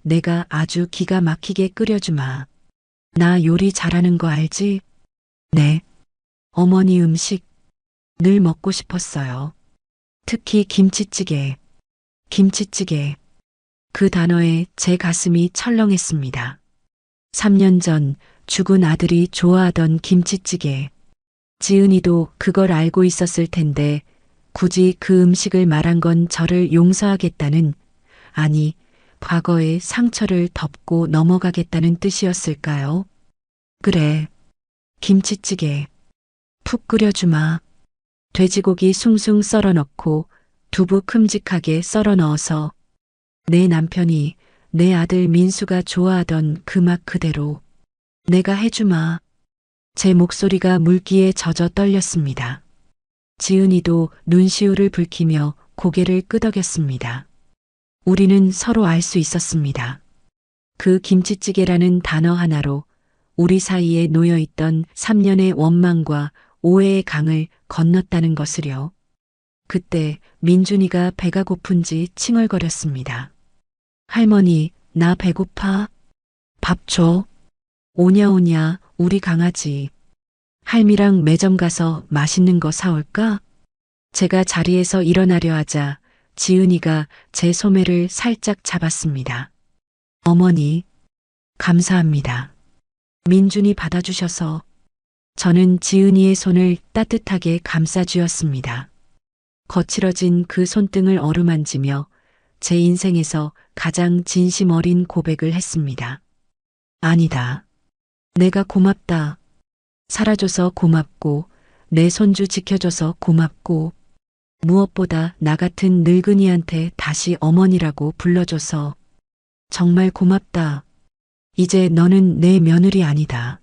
내가 아주 기가 막히게 끓여주마. 나 요리 잘하는 거 알지? 네. 어머니 음식 늘 먹고 싶었어요. 특히 김치찌개. 김치찌개. 그 단어에 제 가슴이 철렁했습니다. 3년 전 죽은 아들이 좋아하던 김치찌개. 지은이도 그걸 알고 있었을 텐데 굳이 그 음식을 말한 건 저를 용서하겠다는, 아니, 과거의 상처를 덮고 넘어가겠다는 뜻이었을까요? 그래, 김치찌개. 푹 끓여주마. 돼지고기 숭숭 썰어 넣고 두부 큼직하게 썰어 넣어서 내 남편이 내 아들 민수가 좋아하던 그 맛 그대로 내가 해주마. 제 목소리가 물기에 젖어 떨렸습니다. 지은이도 눈시울을 붉히며 고개를 끄덕였습니다. 우리는 서로 알 수 있었습니다. 그 김치찌개라는 단어 하나로 우리 사이에 놓여있던 3년의 원망과 오해의 강을 건넜다는 것을요. 그때 민준이가 배가 고픈지 칭얼거렸습니다. 할머니, 나 배고파. 밥 줘. 오냐 우리 강아지. 할미랑 매점 가서 맛있는 거 사올까? 제가 자리에서 일어나려 하자 지은이가 제 소매를 살짝 잡았습니다. 어머니, 감사합니다. 민준이 받아주셔서. 저는 지은이의 손을 따뜻하게 감싸쥐었습니다. 거칠어진 그 손등을 어루만지며 제 인생에서 가장 진심 어린 고백을 했습니다. 아니다. 내가 고맙다. 살아줘서 고맙고, 내 손주 지켜줘서 고맙고, 무엇보다 나 같은 늙은이한테 다시 어머니라고 불러줘서 정말 고맙다. 이제 너는 내 며느리 아니다.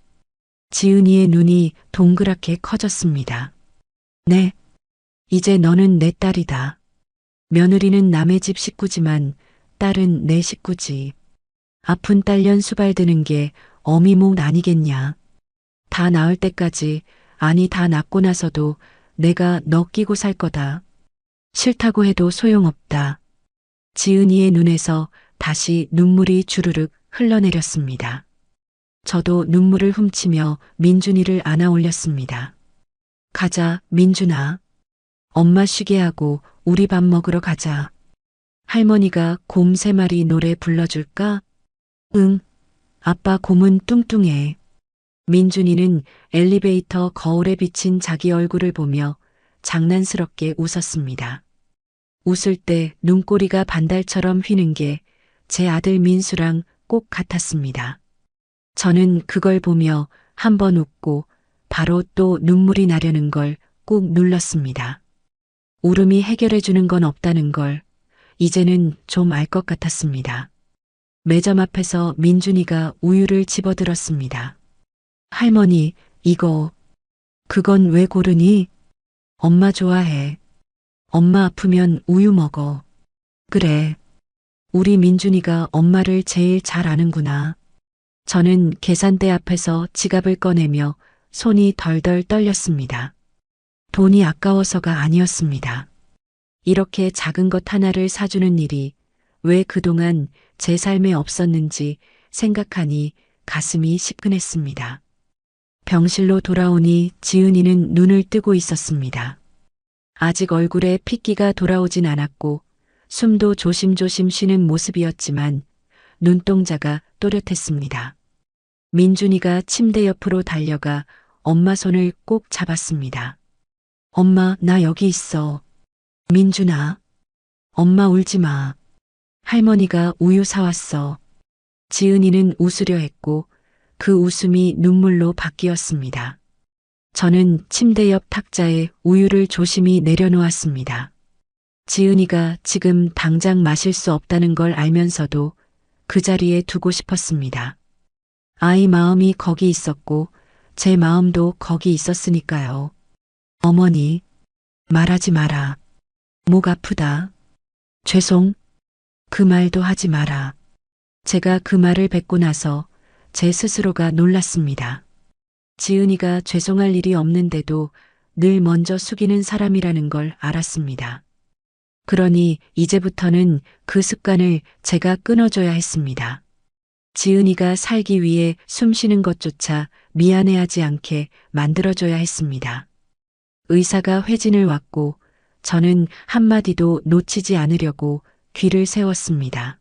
지은이의 눈이 동그랗게 커졌습니다. 네. 이제 너는 내 딸이다. 며느리는 남의 집 식구지만 딸은 내 식구지. 아픈 딸년 수발드는 게 어미 목 아니겠냐. 다 나을 때까지, 아니 다 낫고 나서도 내가 너 끼고 살 거다. 싫다고 해도 소용없다. 지은이의 눈에서 다시 눈물이 주르륵 흘러내렸습니다. 저도 눈물을 훔치며 민준이를 안아 올렸습니다. 가자, 민준아. 엄마 쉬게 하고 우리 밥 먹으러 가자. 할머니가 곰 3마리 노래 불러줄까? 응. 아빠 곰은 뚱뚱해. 민준이는 엘리베이터 거울에 비친 자기 얼굴을 보며 장난스럽게 웃었습니다. 웃을 때 눈꼬리가 반달처럼 휘는 게 제 아들 민수랑 꼭 같았습니다. 저는 그걸 보며 한 번 웃고 바로 또 눈물이 나려는 걸 꾹 눌렀습니다. 울음이 해결해 주는 건 없다는 걸 이제는 좀 알 것 같았습니다. 매점 앞에서 민준이가 우유를 집어들었습니다. 할머니, 이거, 그건 왜 고르니? 엄마 좋아해. 엄마 아프면 우유 먹어. 그래. 우리 민준이가 엄마를 제일 잘 아는구나. 저는 계산대 앞에서 지갑을 꺼내며 손이 덜덜 떨렸습니다. 돈이 아까워서가 아니었습니다. 이렇게 작은 것 하나를 사주는 일이 왜 그동안 제 삶에 없었는지 생각하니 가슴이 시큰했습니다. 병실로 돌아오니 지은이는 눈을 뜨고 있었습니다. 아직 얼굴에 핏기가 돌아오진 않았고 숨도 조심조심 쉬는 모습이었지만 눈동자가 또렷했습니다. 민준이가 침대 옆으로 달려가 엄마 손을 꼭 잡았습니다. 엄마, 나 여기 있어. 민준아. 엄마 울지 마. 할머니가 우유 사왔어. 지은이는 웃으려 했고 그 웃음이 눈물로 바뀌었습니다. 저는 침대 옆 탁자에 우유를 조심히 내려놓았습니다. 지은이가 지금 당장 마실 수 없다는 걸 알면서도 그 자리에 두고 싶었습니다. 아이 마음이 거기 있었고 제 마음도 거기 있었으니까요. 어머니, 말하지 마라. 목 아프다. 죄송. 그 말도 하지 마라. 제가 그 말을 뱉고 나서 제 스스로가 놀랐습니다. 지은이가 죄송할 일이 없는데도 늘 먼저 숙이는 사람이라는 걸 알았습니다. 그러니 이제부터는 그 습관을 제가 끊어줘야 했습니다. 지은이가 살기 위해 숨쉬는 것조차 미안해하지 않게 만들어줘야 했습니다. 의사가 회진을 왔고 저는 한마디도 놓치지 않으려고 귀를 세웠습니다.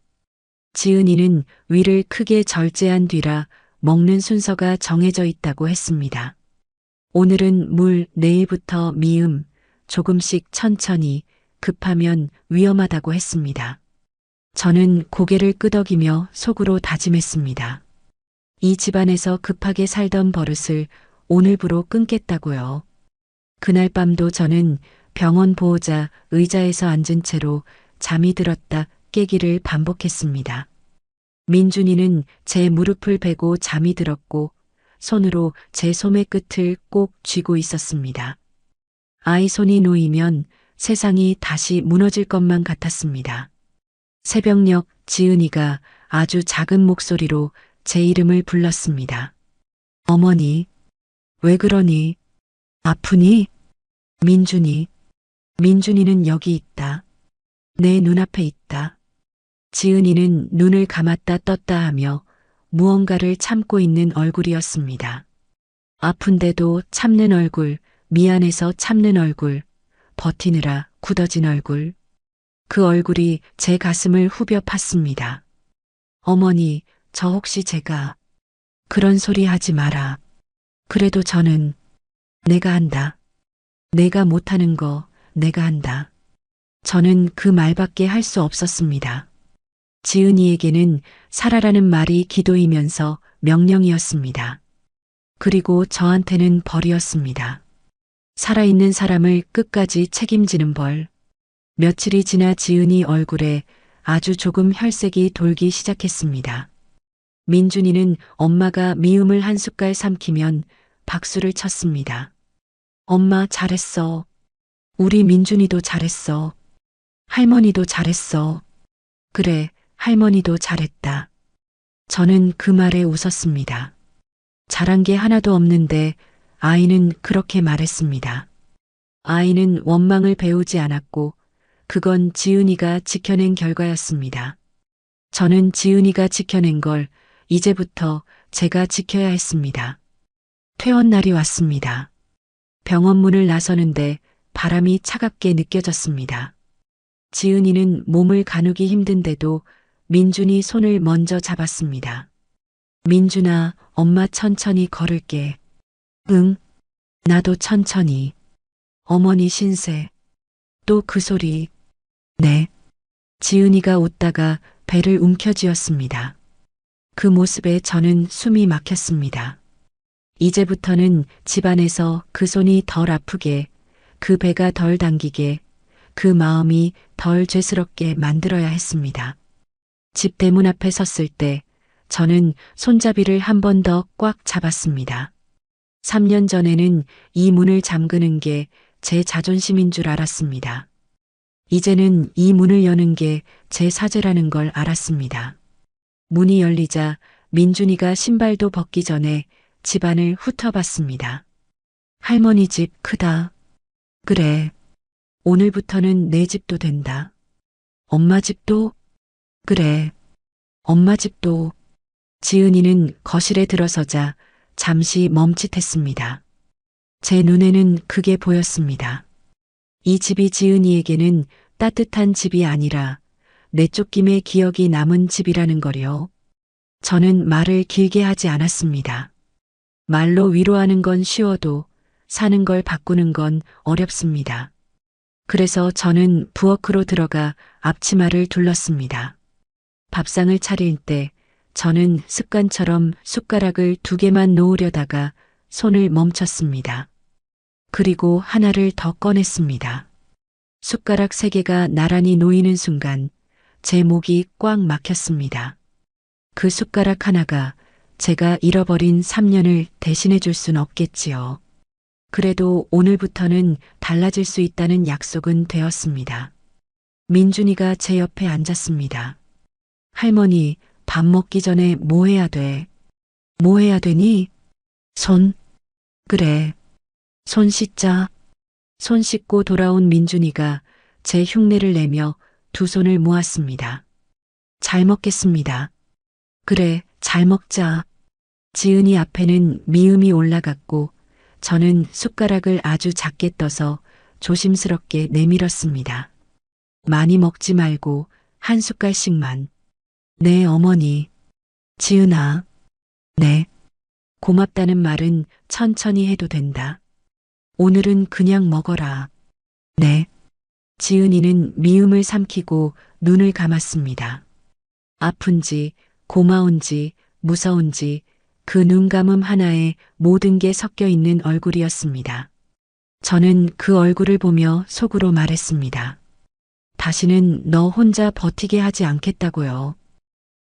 지은이는 위를 크게 절제한 뒤라 먹는 순서가 정해져 있다고 했습니다. 오늘은 물, 내일부터 미음, 조금씩 천천히, 급하면 위험하다고 했습니다. 저는 고개를 끄덕이며 속으로 다짐했습니다. 이 집안에서 급하게 살던 버릇을 오늘부로 끊겠다고요. 그날 밤도 저는 병원 보호자 의자에서 앉은 채로 잠이 들었다 깨기를 반복했습니다. 민준이는 제 무릎을 베고 잠이 들었고 손으로 제 소매 끝을 꼭 쥐고 있었습니다. 아이 손이 놓이면 세상이 다시 무너질 것만 같았습니다. 새벽녘 지은이가 아주 작은 목소리로 제 이름을 불렀습니다. 어머니, 왜 그러니? 아프니? 민준이. 민준이는 여기 있다. 내 눈앞에 있다. 지은이는 눈을 감았다 떴다 하며 무언가를 참고 있는 얼굴이었습니다. 아픈데도 참는 얼굴, 미안해서 참는 얼굴, 버티느라 굳어진 얼굴. 그 얼굴이 제 가슴을 후벼 팠습니다. 어머니, 저 혹시 제가 그런 소리 하지 마라. 그래도 저는 내가 한다. 내가 못하는 거 내가 한다. 저는 그 말밖에 할 수 없었습니다. 지은이에게는 살아라는 말이 기도이면서 명령이었습니다. 그리고 저한테는 벌이었습니다. 살아있는 사람을 끝까지 책임지는 벌. 며칠이 지나 지은이 얼굴에 아주 조금 혈색이 돌기 시작했습니다. 민준이는 엄마가 미음을 한 숟갈 삼키면 박수를 쳤습니다. 엄마 잘했어. 우리 민준이도 잘했어. 할머니도 잘했어. 그래, 할머니도 잘했다. 저는 그 말에 웃었습니다. 잘한 게 하나도 없는데 아이는 그렇게 말했습니다. 아이는 원망을 배우지 않았고 그건 지은이가 지켜낸 결과였습니다. 저는 지은이가 지켜낸 걸 이제부터 제가 지켜야 했습니다. 퇴원날이 왔습니다. 병원 문을 나서는데 바람이 차갑게 느껴졌습니다. 지은이는 몸을 가누기 힘든데도 민준이 손을 먼저 잡았습니다. 민준아, 엄마 천천히 걸을게. 응, 나도 천천히. 어머니 신세. 또 그 소리. 네. 지은이가 웃다가 배를 움켜쥐었습니다. 그 모습에 저는 숨이 막혔습니다. 이제부터는 집안에서 그 손이 덜 아프게, 그 배가 덜 당기게, 그 마음이 덜 죄스럽게 만들어야 했습니다. 집 대문 앞에 섰을 때 저는 손잡이를 한 번 더 꽉 잡았습니다. 3년 전에는 이 문을 잠그는 게 제 자존심인 줄 알았습니다. 이제는 이 문을 여는 게 제 사죄라는 걸 알았습니다. 문이 열리자 민준이가 신발도 벗기 전에 집안을 훑어봤습니다. 할머니 집 크다. 그래. 오늘부터는 내 집도 된다. 엄마 집도? 그래. 엄마 집도. 지은이는 거실에 들어서자 잠시 멈칫했습니다. 제 눈에는 그게 보였습니다. 이 집이 지은이에게는 따뜻한 집이 아니라 내쫓김의 기억이 남은 집이라는 거요. 저는 말을 길게 하지 않았습니다. 말로 위로하는 건 쉬워도 사는 걸 바꾸는 건 어렵습니다. 그래서 저는 부엌으로 들어가 앞치마를 둘렀습니다. 밥상을 차릴 때 저는 습관처럼 숟가락을 2개만 놓으려다가 손을 멈췄습니다. 그리고 하나를 더 꺼냈습니다. 숟가락 3개가 나란히 놓이는 순간 제 목이 꽉 막혔습니다. 그 숟가락 하나가 제가 잃어버린 3년을 대신해 줄 순 없겠지요. 그래도 오늘부터는 달라질 수 있다는 약속은 되었습니다. 민준이가 제 옆에 앉았습니다. 할머니, 밥 먹기 전에 뭐 해야 돼? 뭐 해야 되니? 손? 그래. 손 씻자. 손 씻고 돌아온 민준이가 제 흉내를 내며 2 손을 모았습니다. 잘 먹겠습니다. 그래, 잘 먹자. 지은이 앞에는 미음이 올라갔고 저는 숟가락을 아주 작게 떠서 조심스럽게 내밀었습니다. 많이 먹지 말고 한 숟갈씩만. 네, 어머니. 지은아. 네. 고맙다는 말은 천천히 해도 된다. 오늘은 그냥 먹어라. 네. 지은이는 미움을 삼키고 눈을 감았습니다. 아픈지, 고마운지, 무서운지 그 눈감음 하나에 모든 게 섞여 있는 얼굴이었습니다. 저는 그 얼굴을 보며 속으로 말했습니다. 다시는 너 혼자 버티게 하지 않겠다고요.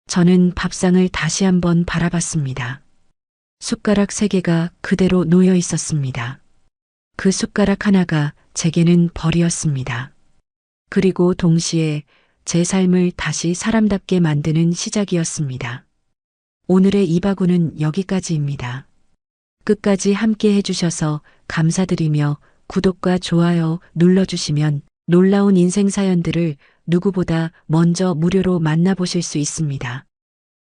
저는 밥상을 다시 한번 바라봤습니다. 숟가락 3개가 그대로 놓여 있었습니다. 그 숟가락 하나가 제게는 벌이었습니다. 그리고 동시에 제 삶을 다시 사람답게 만드는 시작이었습니다. 오늘의 이바구는 여기까지입니다. 끝까지 함께 해주셔서 감사드리며 구독과 좋아요 눌러주시면 놀라운 인생 사연들을 누구보다 먼저 무료로 만나보실 수 있습니다.